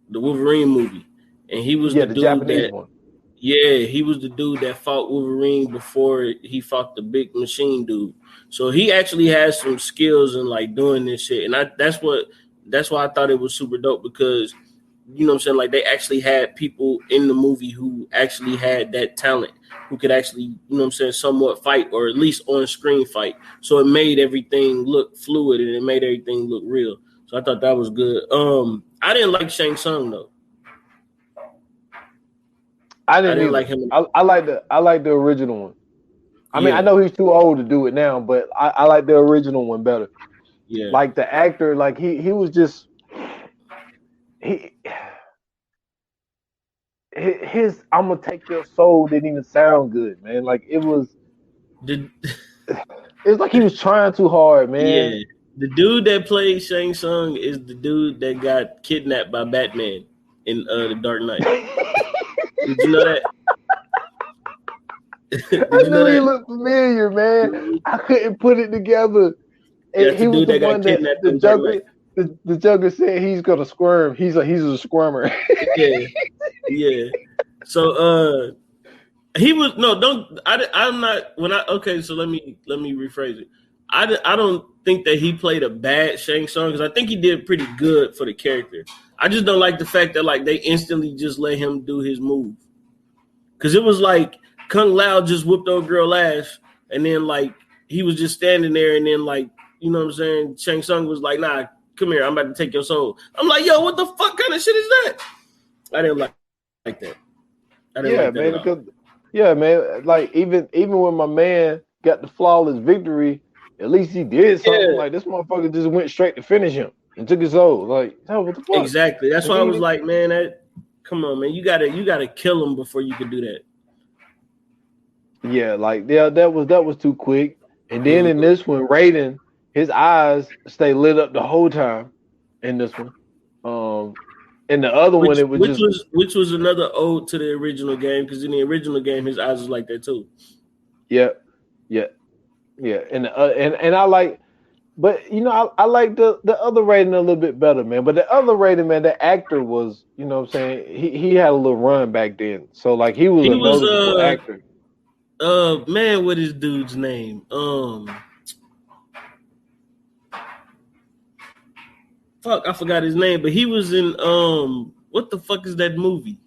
the Wolverine movie. And he was the dude Japanese one. Yeah, he was the dude that fought Wolverine before he fought the big machine dude. So he actually has some skills in like doing this shit. And that's why I thought it was super dope because you know what I'm saying, like they actually had people in the movie who actually had that talent, who could actually, you know what I'm saying, somewhat fight or at least on screen fight. So it made everything look fluid and it made everything look real. So I thought that was good. I didn't like Shang Tsung though. I didn't like him. I like the original one. I mean, I know he's too old to do it now, but I like the original one better. Yeah. Like the actor, like he was just his I'm gonna take your soul didn't even sound good, man. Like it was it's like he was trying too hard, man. Yeah. The dude that played Shang Tsung is the dude that got kidnapped by Batman in The Dark Knight. Did you know that? I knew he looked familiar, man. I couldn't put it together. And he was the one that the Joker said he's gonna squirm. He's a squirmer. Yeah. So he was I'm not when I okay. So let me rephrase it. I don't think that he played a bad Shang Tsung because I think he did pretty good for the character. I just don't like the fact that like they instantly just let him do his move. Cause it was like Kung Lao just whooped old girl ass, and then like he was just standing there, and then like you know what I'm saying, Shang Tsung was like, nah, come here, I'm about to take your soul. I'm like, yo, what the fuck kind of shit is that? I didn't like that. I didn't like that man. at all. Yeah, man. Like even when my man got the flawless victory, at least he did something. Like this motherfucker just went straight to finish him and took his soul. Like, oh, what the fuck? Exactly. That's why I was like, man, come on, man. You gotta kill him before you can do that. Yeah, like that was too quick. And then in this one, Raiden, his eyes stay lit up the whole time. In this one, in the other one, it was which was another ode to the original game, because in the original game, his eyes was like that too. Yeah. And I like, but you know, I like the other Raiden a little bit better, man. But the other Raiden, man, the actor was, you know what I'm saying, he had a little run back then, so like he was a noticeable actor. Man, what is dude's name? Fuck, I forgot his name, but he was in what the fuck is that movie?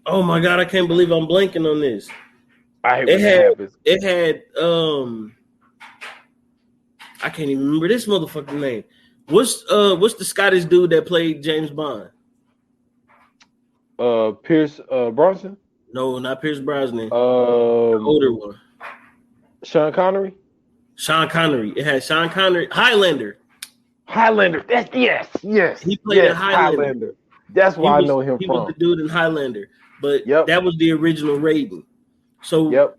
Oh my god, I can't believe I'm blanking on this. It had I can't even remember this motherfucking name. What's the Scottish dude that played James Bond? Pierce Brosnan? No, not Pierce Brosnan. The older one. Sean Connery? Sean Connery. It had Sean Connery. Highlander. That's yes. He played in Highlander. That's why I know him he from. He was the dude in Highlander. But that was the original Raiden. So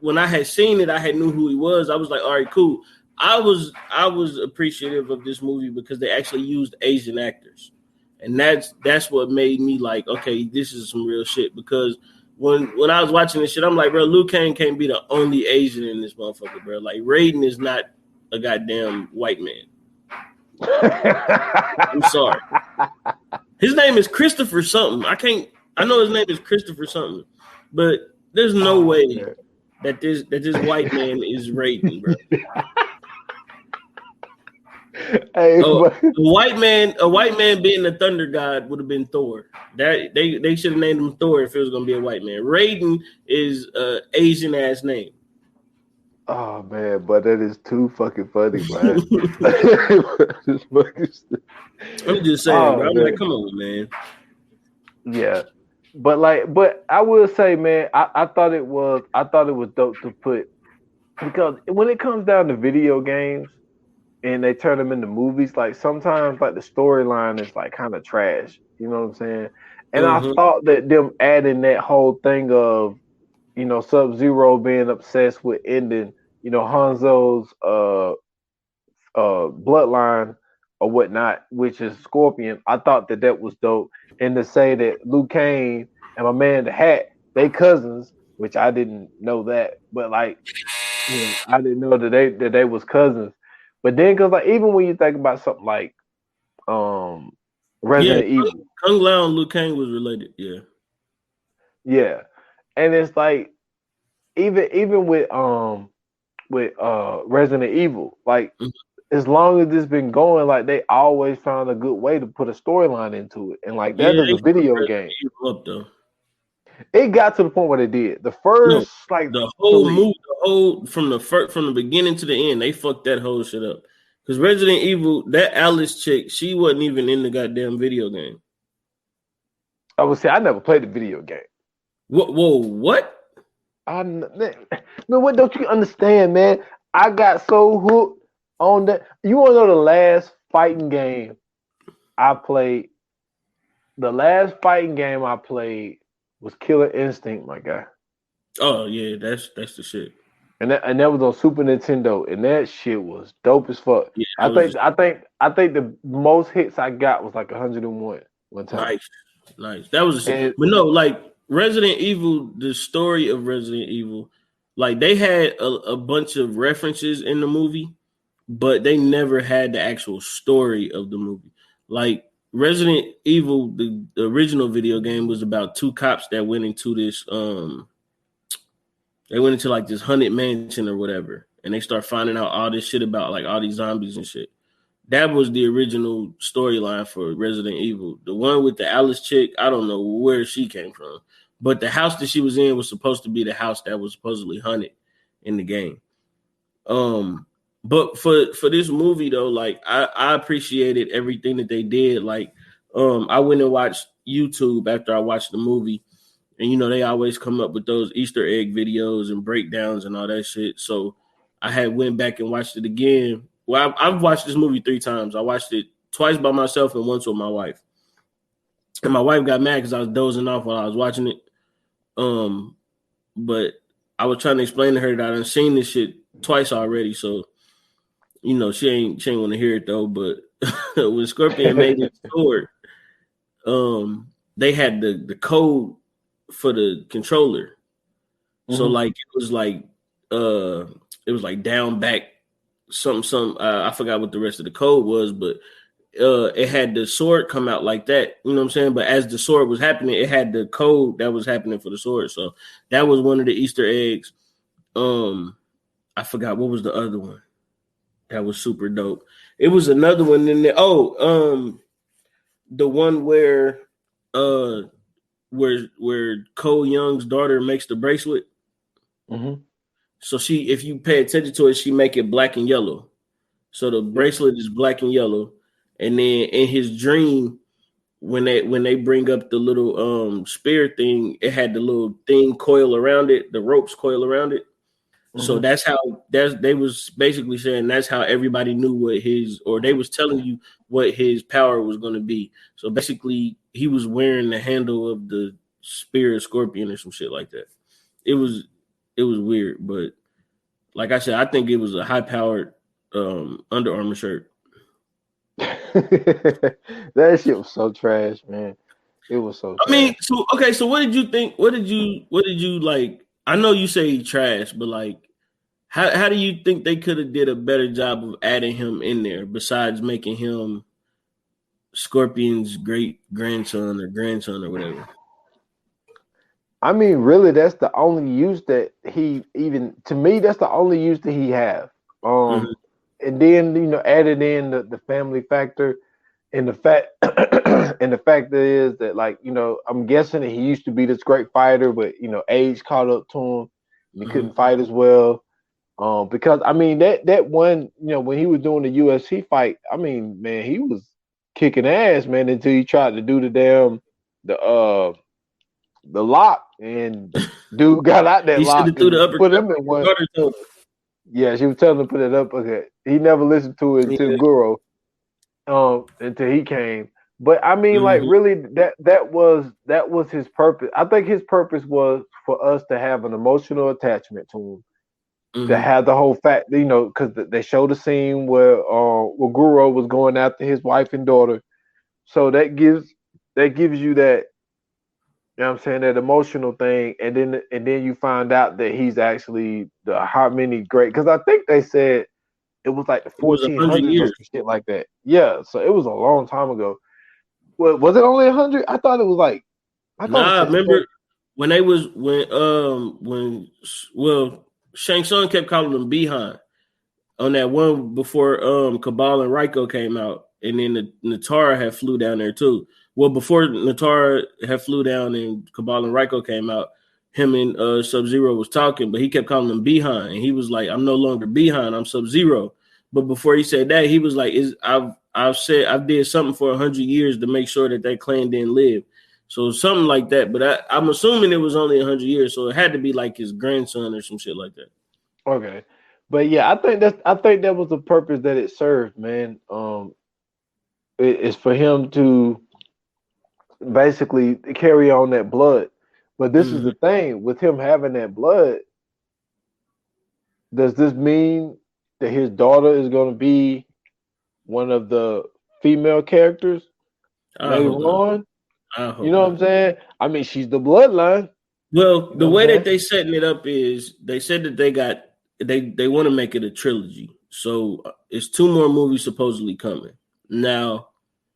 when I had seen it, I had knew who he was. I was like, all right, cool. I was appreciative of this movie because they actually used Asian actors. And that's what made me like, okay, this is some real shit. Because when I was watching this shit, I'm like, bro, Liu Kang can't be the only Asian in this motherfucker, bro. Like, Raiden is not a goddamn white man. I'm sorry. His name is Christopher something. I know his name is Christopher something, but there's no way that this white man is Raiden, bro. Hey, a white man being the thunder god would have been Thor. That they should have named him Thor if it was gonna be a white man. Raiden is a Asian ass name. Oh man, but that is too fucking funny, man. I'm just saying, bro. I'm like, come on, man. Yeah, but I will say, man, I thought it was dope to put, because when it comes down to video games and they turn them into movies, like sometimes like the storyline is like kind of trash. You know what I'm saying? And I thought that them adding that whole thing of, you know, Sub-Zero being obsessed with ending, you know, Hanzo's bloodline or whatnot, which is Scorpion. I thought that was dope. And to say that Liu Kang and my man the Hat, they cousins, which I didn't know that, but like, you know, I didn't know that they was cousins. But then, cause like even when you think about something like Resident Evil, Kung Lao and Liu Kang was related, yeah, and it's like even with Resident Evil, like as long as it's been going, like they always found a good way to put a storyline into it, and like that is a video game. Up, though. It got to the point where they did the first the whole movie, from the beginning to the end, they fucked that whole shit up. Because Resident Evil, that Alice chick, she wasn't even in the goddamn video game. I would say I never played the video game. What? Man, what don't you understand, man? I got so hooked on that. You want to know the last fighting game I played? The last fighting game I played was Killer Instinct, my guy. Oh yeah, that's the shit. And that was on Super Nintendo, and that shit was dope as fuck. Yeah, I think the most hits I got was like 101 one time. Nice. That was but no, like Resident Evil, the story of Resident Evil, like they had a bunch of references in the movie, but they never had the actual story of the movie. Like Resident Evil, the original video game, was about two cops that went into this they went into like this haunted mansion or whatever, and they start finding out all this shit about like all these zombies and shit. That was the original storyline for Resident Evil. The one with the Alice chick, I don't know where she came from, But the house that she was in was supposed to be the house that was supposedly haunted in the game. But for this movie though, like I appreciated everything that they did. Like, I went and watched YouTube after I watched the movie, and you know they always come up with those Easter egg videos and breakdowns and all that shit. So I had went back and watched it again. Well, I've watched this movie 3 times. I watched it twice by myself and once with my wife. And my wife got mad because I was dozing off while I was watching it. But I was trying to explain to her that I done seen this shit twice already. So, you know, she ain't want to hear it though. But when Scorpion made his sword, they had the code for the controller. Mm-hmm. So like it was like down back some I forgot what the rest of the code was, but it had the sword come out like that, you know what I'm saying? But as the sword was happening, it had the code that was happening for the sword. So that was one of the Easter eggs. I forgot what was the other one that was super dope. It was another one in there. The one where Cole Young's daughter makes the bracelet. Mm-hmm. So if you pay attention to it, she make it black and yellow. So the bracelet is black and yellow. And then in his dream, when they bring up the little spear thing, it had the little thing coil around it, the ropes coil around it. Mm-hmm. So they was basically saying that's how everybody knew they was telling you what his power was going to be. So basically, he was wearing the handle of the spear scorpion or some shit like that. It was weird, but like I said, I think it was a high powered Under Armour shirt. That shit was so trash, man. It was so trash. I mean, so what did you think? What did you like? I know you say trash, but like how do you think they could have did a better job of adding him in there besides making him Scorpion's great grandson or whatever? I mean, really, that's the only use that he that's the only use that he have. Mm-hmm. And then, you know, added in the family factor, and the fact is that, like, you know, I'm guessing that he used to be this great fighter, but you know, age caught up to him, and he couldn't fight as well. Because I mean that one, you know, when he was doing the UFC fight, I mean, man, he was kicking ass, man, until he tried to do the lock, and dude got out that lock and put him in one. Yeah, she was telling him to put it up. Okay, he never listened to it until Guru, until he came. But I mean, like, really, that was his purpose. I think his purpose was for us to have an emotional attachment to him, to have the whole fact, you know, because they showed a scene where Guru was going after his wife and daughter, so that gives you that. You know what I'm saying, that emotional thing, and then you find out that he's actually how many great, because I think they said it was like the 1400s or shit like that. Yeah, so it was a long time ago. Well, was it only 100? I thought it was like. Remember when Shang Tsung kept calling him Bihan on that one before Cabal and Raiko came out, and then the Natara had flew down there too. Well, before Natara had flew down and Cabal and Raiko came out, him and Sub-Zero was talking, but he kept calling him Bihan, and he was like, "I'm no longer Bihan, I'm Sub-Zero." But before he said that, he was like, I've did something for 100 years to make sure that clan didn't live." So something like that. But I'm assuming it was only 100 years, so it had to be like his grandson or some shit like that. Okay, but yeah, I think that was the purpose that it served, man. It's for him to basically carry on that blood. But this is the thing, with him having that blood, does this mean that his daughter is going to be one of the female characters later on? You know what I'm saying? I mean, she's the bloodline. Well, the way that they setting it up is they said that they want to make it a trilogy. So it's 2 more movies supposedly coming. Now,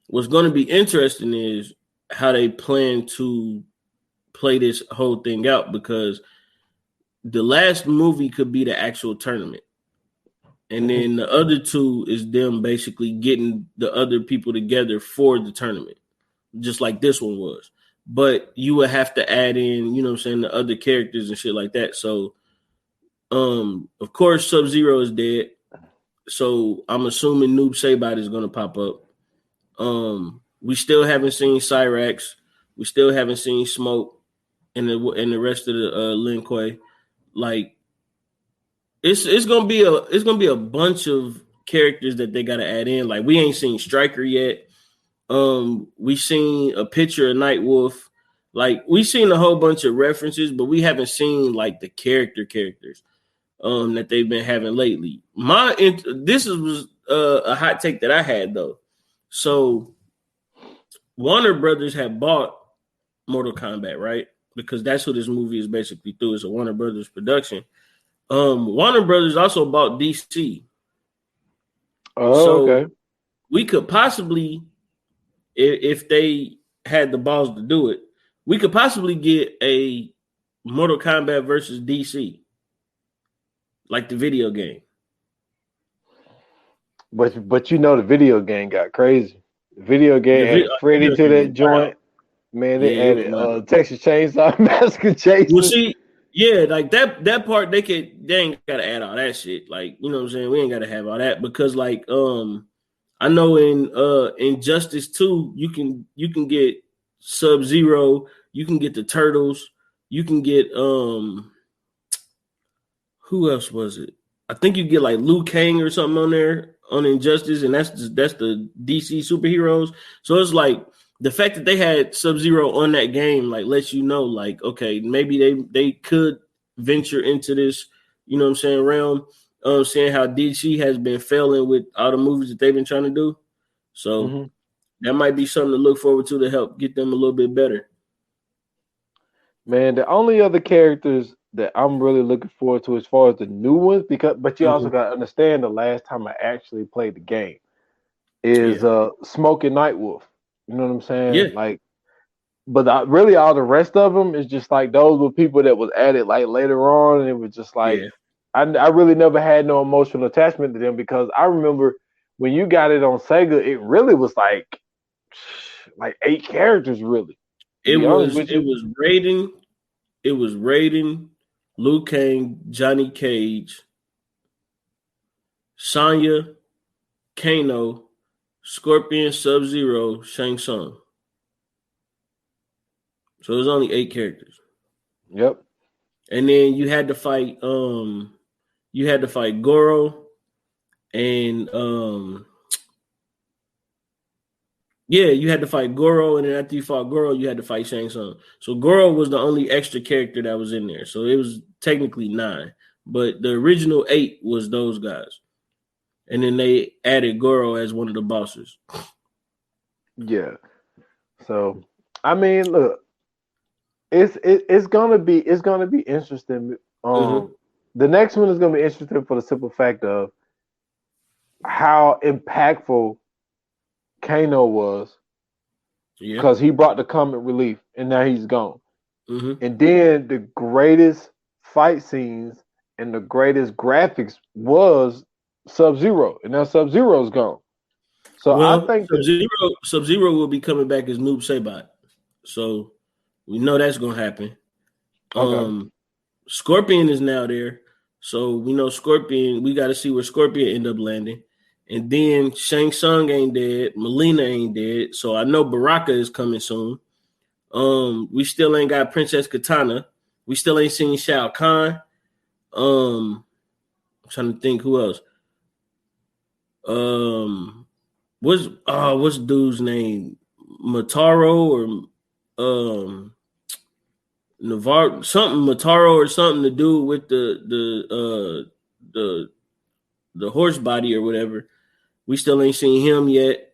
what's going to be interesting is how they plan to play this whole thing out, because the last movie could be the actual tournament. And then the other 2 is them basically getting the other people together for the tournament, just like this one was. but you would have to add in, you know what I'm saying, the other characters and shit like that. So, of course, Sub-Zero is dead. So I'm assuming Noob Saibot is going to pop up. We still haven't seen Cyrax. We still haven't seen Smoke and the rest of the Lin Kuei. Like, it's gonna be a bunch of characters that they gotta add in. Like, we ain't seen Stryker yet. We seen a picture of Nightwolf. Like, we seen a whole bunch of references, but we haven't seen like the characters that they've been having lately. This was a hot take that I had though. So Warner Brothers had bought Mortal Kombat, right? Because that's who this movie is basically through. It's a Warner Brothers production. Warner Brothers also bought DC. Oh, so okay. We could possibly, if they had the balls to do it, we could possibly get a Mortal Kombat versus DC, like the video game. But you know the video game got crazy. The video game added Freddy to that joint. Man, they added Texas Chainsaw Massacre Chase. Well, see, yeah, like that part they ain't gotta add all that shit. Like, you know what I'm saying? We ain't gotta have all that because like I know in Injustice 2, you can get Sub-Zero, you can get the Turtles, you can get who else was it? I think you get like Liu Kang or something on there on Injustice, and that's the DC superheroes. So it's like the fact that they had Sub-Zero on that game, like, lets you know, like, okay, maybe they could venture into this, you know what I'm saying, realm. Seeing how DC has been failing with all the movies that they've been trying to do. So that might be something to look forward to help get them a little bit better. Man, the only other characters that I'm really looking forward to as far as the new ones, but you also got to understand the last time I actually played the game is Smoke and Nightwolf. You know what I'm saying? Yeah. Like, but really all the rest of them is just like those were people that was added like later on, and it was just like I really never had no emotional attachment to them because I remember when you got it on Sega, it really was like 8 characters really. It was Raiden, Liu Kang, Johnny Cage, Sonya, Kano, Scorpion, Sub-Zero, Shang Tsung. So it was only 8 characters. Yep. And then you had to fight Goro and you had to fight Goro, and then after you fought Goro, you had to fight Shang Tsung. So Goro was the only extra character that was in there. So it was technically 9. But the original 8 was those guys. And then they added Goro as one of the bosses. Yeah. So I mean, look, it's gonna be interesting. The next one is gonna be interesting for the simple fact of how impactful Kano was, because he brought the comic relief, and now he's gone. And then the greatest fight scenes and the greatest graphics was Sub-Zero, and now Sub-Zero's gone. So I think Sub-Zero will be coming back as Noob Saibot. So we know that's gonna happen. Okay. Scorpion is now there, so we know Scorpion. We got to see where Scorpion end up landing. And then Shang Tsung ain't dead. Melina ain't dead. So I know Baraka is coming soon. We still ain't got Princess Katana. We still ain't seen Shao Kahn. I'm trying to think who else. What's dude's name? Mataro or Navarro, something Mataro or something to do with the horse body or whatever. We still ain't seen him yet.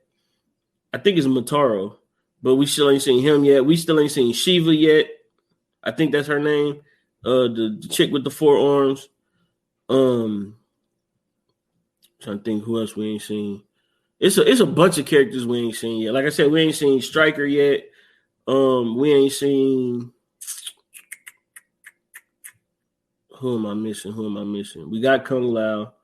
I think it's Mataro, but we still ain't seen him yet. We still ain't seen Shiva yet. I think that's her name. The chick with the 4 arms. Trying to think who else we ain't seen. It's a bunch of characters we ain't seen yet. Like I said, we ain't seen Stryker yet. We ain't seen. Who am I missing? We got Kung Lao.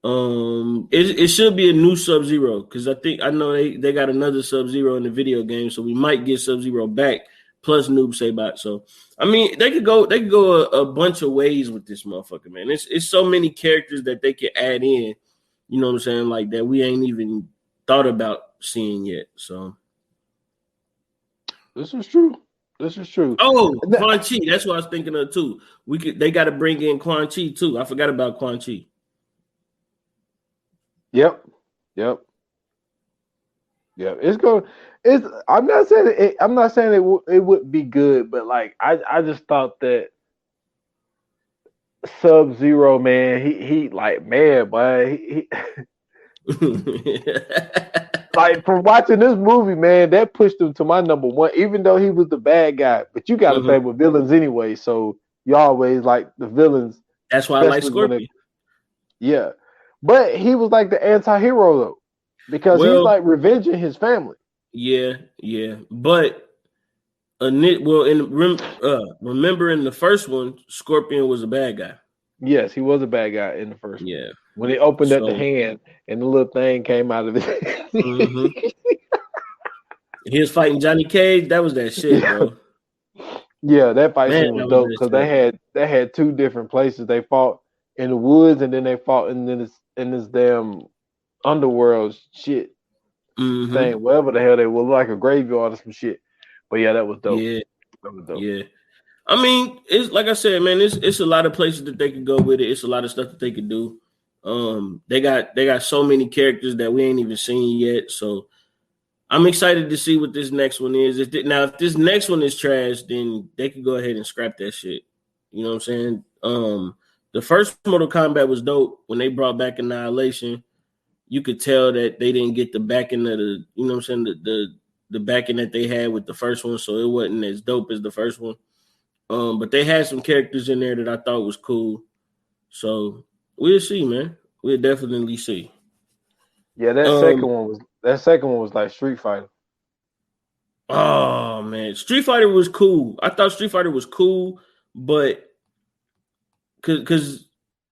It should be a new Sub-Zero because I know they got another Sub-Zero in the video game, so we might get Sub-Zero back. plus Noob Saibot. So I mean, they could go a bunch of ways with this motherfucker, man. It's so many characters that they could add in. You know what I'm saying? Like that we ain't even thought about seeing yet. So this is true. This is true. Oh, Quan Chi. That's what I was thinking of too. They got to bring in Quan Chi too. I forgot about Quan Chi. Yep. I'm not saying it would be good, but like I just thought that Sub-Zero, man, he like, man, boy, he like, from watching this movie, man, that pushed him to my number one, even though he was the bad guy. But you got to think with villains anyway, so you always like the villains. That's why I like Scorpion. Yeah, but he was like the anti-hero though, because he's like revenging his family. Yeah. But remember in the first one, Scorpion was a bad guy. Yes, he was a bad guy in the first one. Yeah. When he opened up the hand and the little thing came out of it. He was fighting Johnny Cage. That was that shit, bro. Yeah, that fight scene was dope because they had two different places. They fought in the woods and then they fought in this damn underworld shit thing, whatever the hell they were, like a graveyard or some shit. But yeah, that was dope. Yeah, that was dope. Yeah. I mean, it's like I said, man. It's a lot of places that they could go with it. It's a lot of stuff that they could do. They got so many characters that we ain't even seen yet. So I'm excited to see what this next one is. If this next one is trash, then they could go ahead and scrap that shit. You know what I'm saying? The first Mortal Kombat was dope when they brought back Annihilation. You could tell that they didn't get the backing of the, you know what I'm saying, the backing that they had with the first one, so it wasn't as dope as the first one. But they had some characters in there that I thought was cool. So we'll see, man. We'll definitely see. Yeah, that second one was like Street Fighter. Oh man, Street Fighter was cool. I thought Street Fighter was cool, but because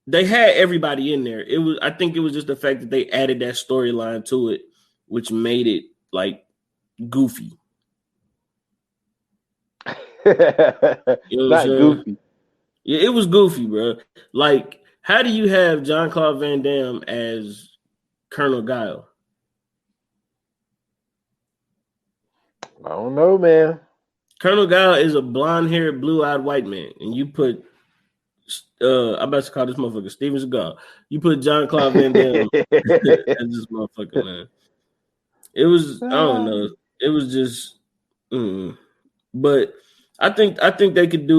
they had everybody in there. I think it was just the fact that they added that storyline to it, which made it like goofy. You know Not goofy. Yeah, it was goofy, bro. Like, how do you have Jean-Claude Van Damme as Colonel Guile? I don't know, man. Colonel Guile is a blonde-haired, blue-eyed white man, and you put I'm about to call this motherfucker Steven Seagal. You put Jean-Claude Van Damme as this motherfucker, man. It was, I don't know. It was just, but I think they could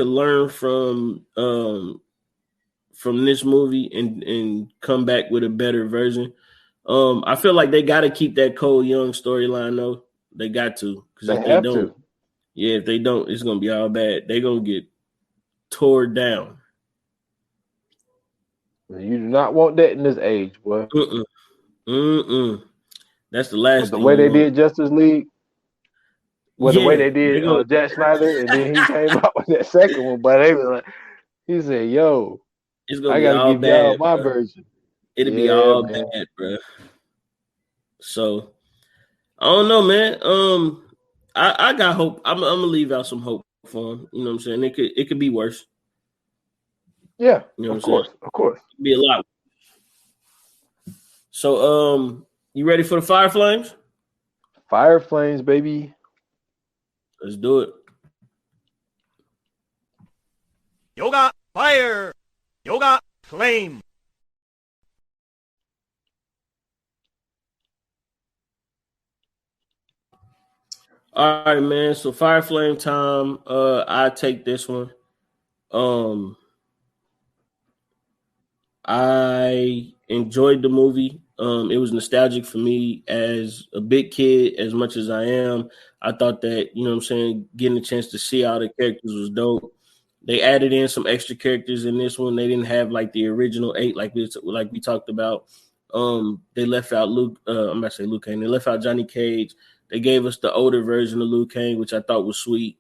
learn from this movie and come back with a better version. I feel like they got to keep that Cole Young storyline though. They got to, because if they don't, if they don't, it's gonna be all bad. They're gonna get tore down. You do not want that in this age, boy. That's the last thing. The way they did Justice League. The way they did Jack Snyder, and then he came out with that second one, but they was like, he said, "Yo, it's gonna I gotta give y'all my version." It'll be all bad, bro. So I don't know, man. I got hope. I'm gonna leave out some hope for him. You know what I'm saying? It could be worse. Yeah, you know of course. It'd be a lot. So you ready for the Fire Flames? Fire Flames, baby. Let's do it. Yoga Fire. Yoga Flame. All right, man. So Fire Flame time. I take this one. I enjoyed the movie. It was nostalgic for me as a big kid, as much as I am. I thought that, you know what I'm saying, getting a chance to see all the characters was dope. They added in some extra characters in this one. They didn't have like the original 8 like we talked about. They left out Luke. I'm about to say Luke Cage. They left out Johnny Cage. They gave us the older version of Luke Cage, which I thought was sweet.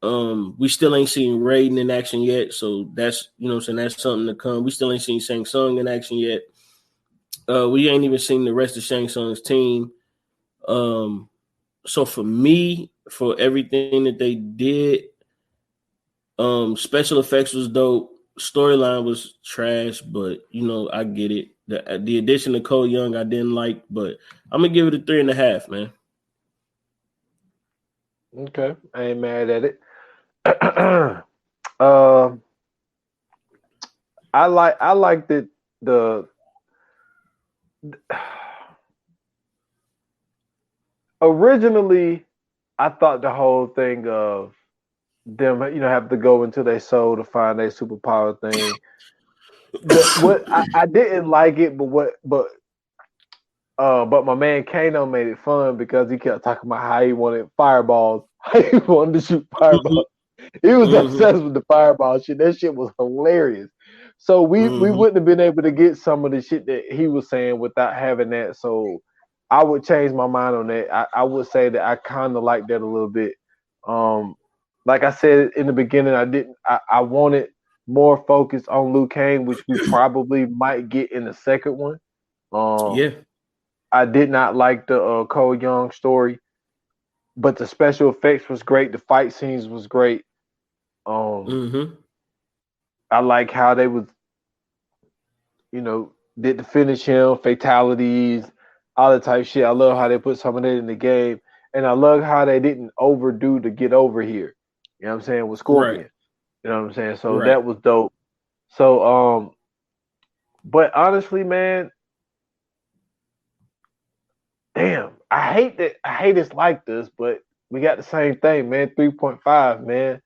We still ain't seen Raiden in action yet, so that's, you know what I'm saying, that's something to come. We still ain't seen Shang Tsung in action yet. We ain't even seen the rest of Shang Tsung's team. So for me, for everything that they did. Special effects was dope. Storyline was trash, but I get it. The addition of Cole Young I didn't like, but I'm gonna give it a 3.5, man. Okay, I ain't mad at it. I like the originally I thought the whole thing of them, have to go into their soul to find their superpower thing. What I didn't like it, but my man Kano made it fun because he kept talking about how he wanted fireballs, how he wanted to shoot fireballs. He was obsessed with the fireball shit. That shit was hilarious. So we wouldn't have been able to get some of the shit that he was saying without having that. So I would change my mind on that. I would say that I kind of like that a little bit. Like I said in the beginning, I wanted more focus on Liu Kang, which we probably might get in the second one. I did not like the Cole Young story, but the special effects was great. The fight scenes was great. I like how they was, did the finish him, fatalities, all that type of shit. I love how they put some of that in the game. And I love how they didn't overdo to get over here. You know what I'm saying? With Scorpion. Right. You know what I'm saying? So that was dope. So, but honestly, man, damn, I hate it's like this, but we got the same thing, man. 3.5, man.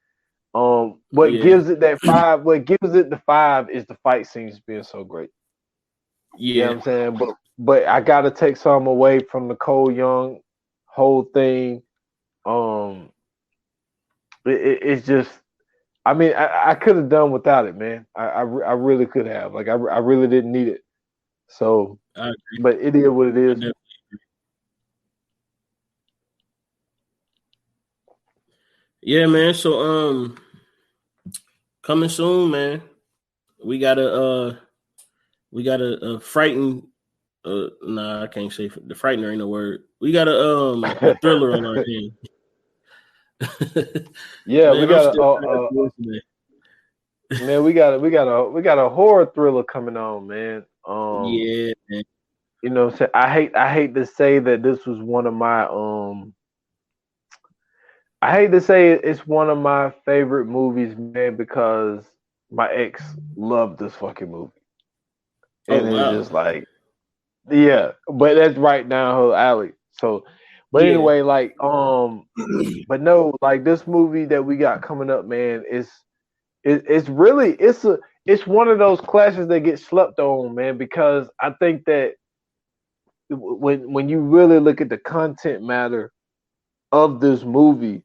What gives it that 5? What gives it the 5 is the fight scenes being so great. Yeah, you know what I'm saying, but I gotta take some away from the Cole Young whole thing. It's just, I mean, I could have done without it, man. I really could have. Like, I really didn't need it. So, but it is what it is. Yeah, man. So, coming soon, man. We got a frighten. Nah, I can't say the frightener ain't a word. We got a thriller on our hand. Yeah, man, we got man, we got a horror thriller coming on, man. Yeah, man. You know what I'm saying? I hate to say that this was one of my I hate to say it's one of my favorite movies, man, because my ex loved this fucking movie. And it's just like, yeah, but that's right down her alley. So, but anyway, like, but no, like this movie that we got coming up, man, it's really it's one of those classes that get slept on, man, because I think that when you really look at the content matter of this movie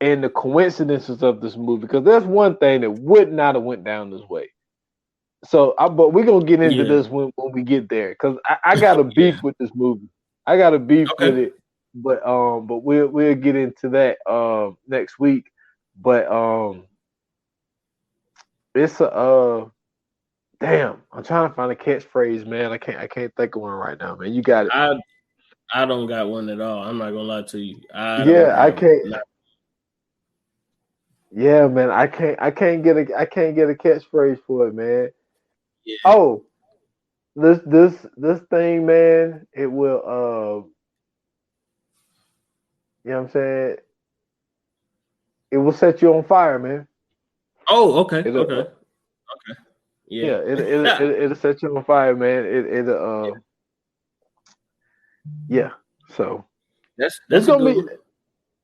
and the coincidences of this movie, because there's one thing that would not have went down this way. So, but we're gonna get into this when we get there, because I got a beef with this movie. I got a beef with it, but we'll get into that next week. But it's a damn. I'm trying to find a catchphrase, man. I can't think of one right now, man. You got it. I don't got one at all. I'm not gonna lie to you. I can't. Yeah, man. I can't get a catchphrase for it, man. Yeah. Oh, this thing, man. It will. You know what I'm saying? It will set you on fire, man. Oh, okay. Okay. Yeah. It'll set you on fire, man. Yeah. So that's gonna be.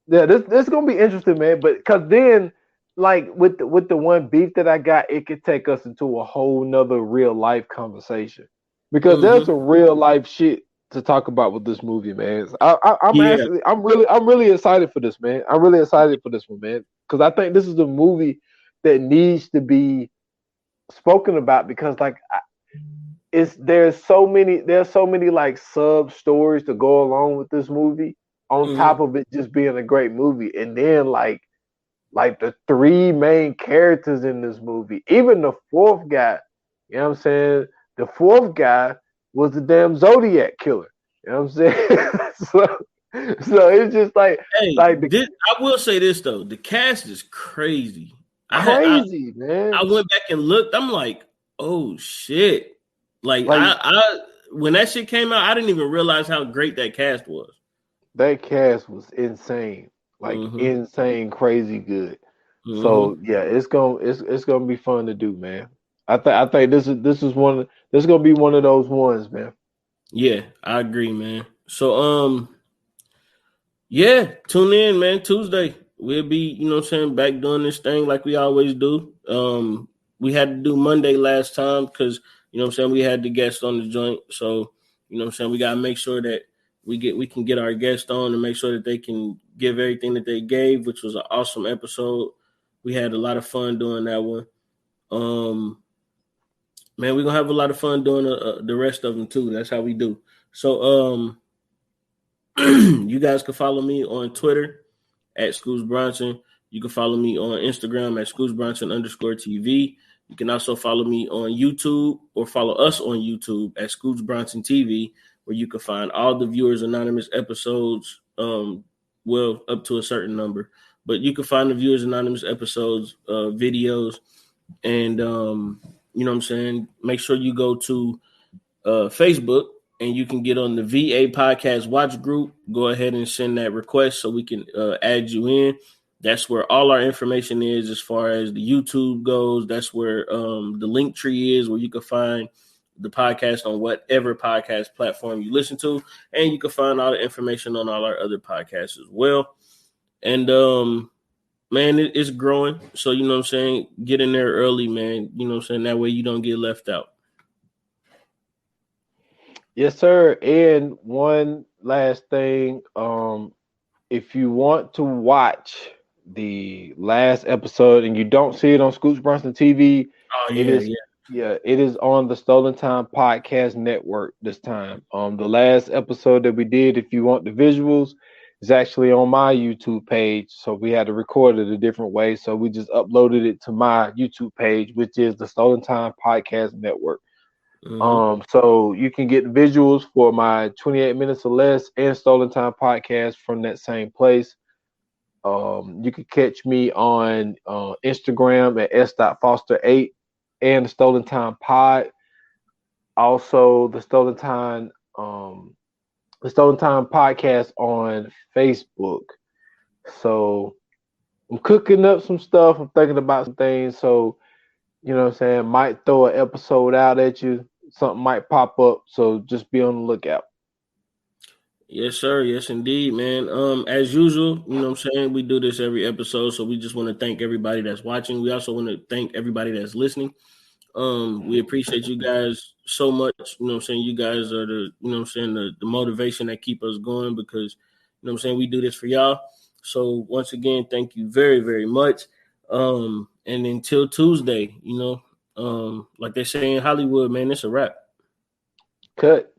Yeah, this gonna be interesting, man. But because then, like with the one beef that I got, it could take us into a whole nother real life conversation, because there's some real life shit to talk about with this movie, man. I'm really excited for this, man. I'm really excited for this one, man, because I think this is a movie that needs to be spoken about, because like there's so many like sub stories to go along with this movie, on top of it just being a great movie. And then like the 3 main characters in this movie, even the 4th guy, you know what I'm saying? The 4th guy was the damn Zodiac killer. You know what I'm saying? So it's just like, hey, I will say this though, the cast is crazy. Crazy, man. I went back and looked. I'm like, oh shit! Like I when that shit came out, I didn't even realize how great that cast was. That cast was insane, like insane, crazy good. So yeah, it's gonna be fun to do, man. I think this is gonna be one of those ones, man. Yeah, I agree, man. So yeah, tune in, man. Tuesday we'll be, you know what I'm saying, back doing this thing like we always do. We had to do Monday last time because, you know what I'm saying, we had the guest on the joint. So, you know what I'm saying, we gotta make sure that we can get our guest on and make sure that they can give everything that they gave, which was an awesome episode. We had a lot of fun doing that one. Man, we're gonna have a lot of fun doing the rest of them too. That's how we do. So you guys can follow me on Twitter at Scoots Bronson. You can follow me on Instagram at ScootsBronson_TV. You can also follow me on YouTube or follow us on YouTube at Scoots Bronson TV, where you can find all the Viewers Anonymous episodes, well, up to a certain number. But you can find the Viewers Anonymous episodes, videos, and you know what I'm saying? Make sure you go to Facebook and you can get on the VA Podcast Watch Group. Go ahead and send that request so we can add you in. That's where all our information is as far as the YouTube goes. That's where the link tree is, where you can find the podcast on whatever podcast platform you listen to. And you can find all the information on all our other podcasts as well. And man, it's growing. So, you know what I'm saying? Get in there early, man. You know what I'm saying? That way you don't get left out. Yes, sir. And one last thing, if you want to watch the last episode and you don't see it on Scoots Bronson TV, it is on the Stolen Time Podcast Network this time. The last episode that we did, if you want the visuals, is actually on my YouTube page. So we had to record it a different way. So we just uploaded it to my YouTube page, which is the Stolen Time Podcast Network. So you can get visuals for my 28 minutes or less and Stolen Time podcast from that same place. You can catch me on Instagram at s.foster8 and the Stolen Time Pod. Also the Stolen Time podcast on Facebook. So I'm cooking up some stuff. I'm thinking about some things. So, you know what I'm saying, might throw an episode out at you. Something might pop up, so just be on the lookout. Yes, sir. Yes, indeed, man. As usual, you know what I'm saying, we do this every episode, so we just want to thank everybody that's watching. We also want to thank everybody that's listening. We appreciate you guys so much. You know what I'm saying? You guys are the, you know what I'm saying, the motivation that keep us going because, you know what I'm saying, we do this for y'all. So once again, thank you very, very much. And until Tuesday, you know, like they say in Hollywood, man, it's a wrap. Cut.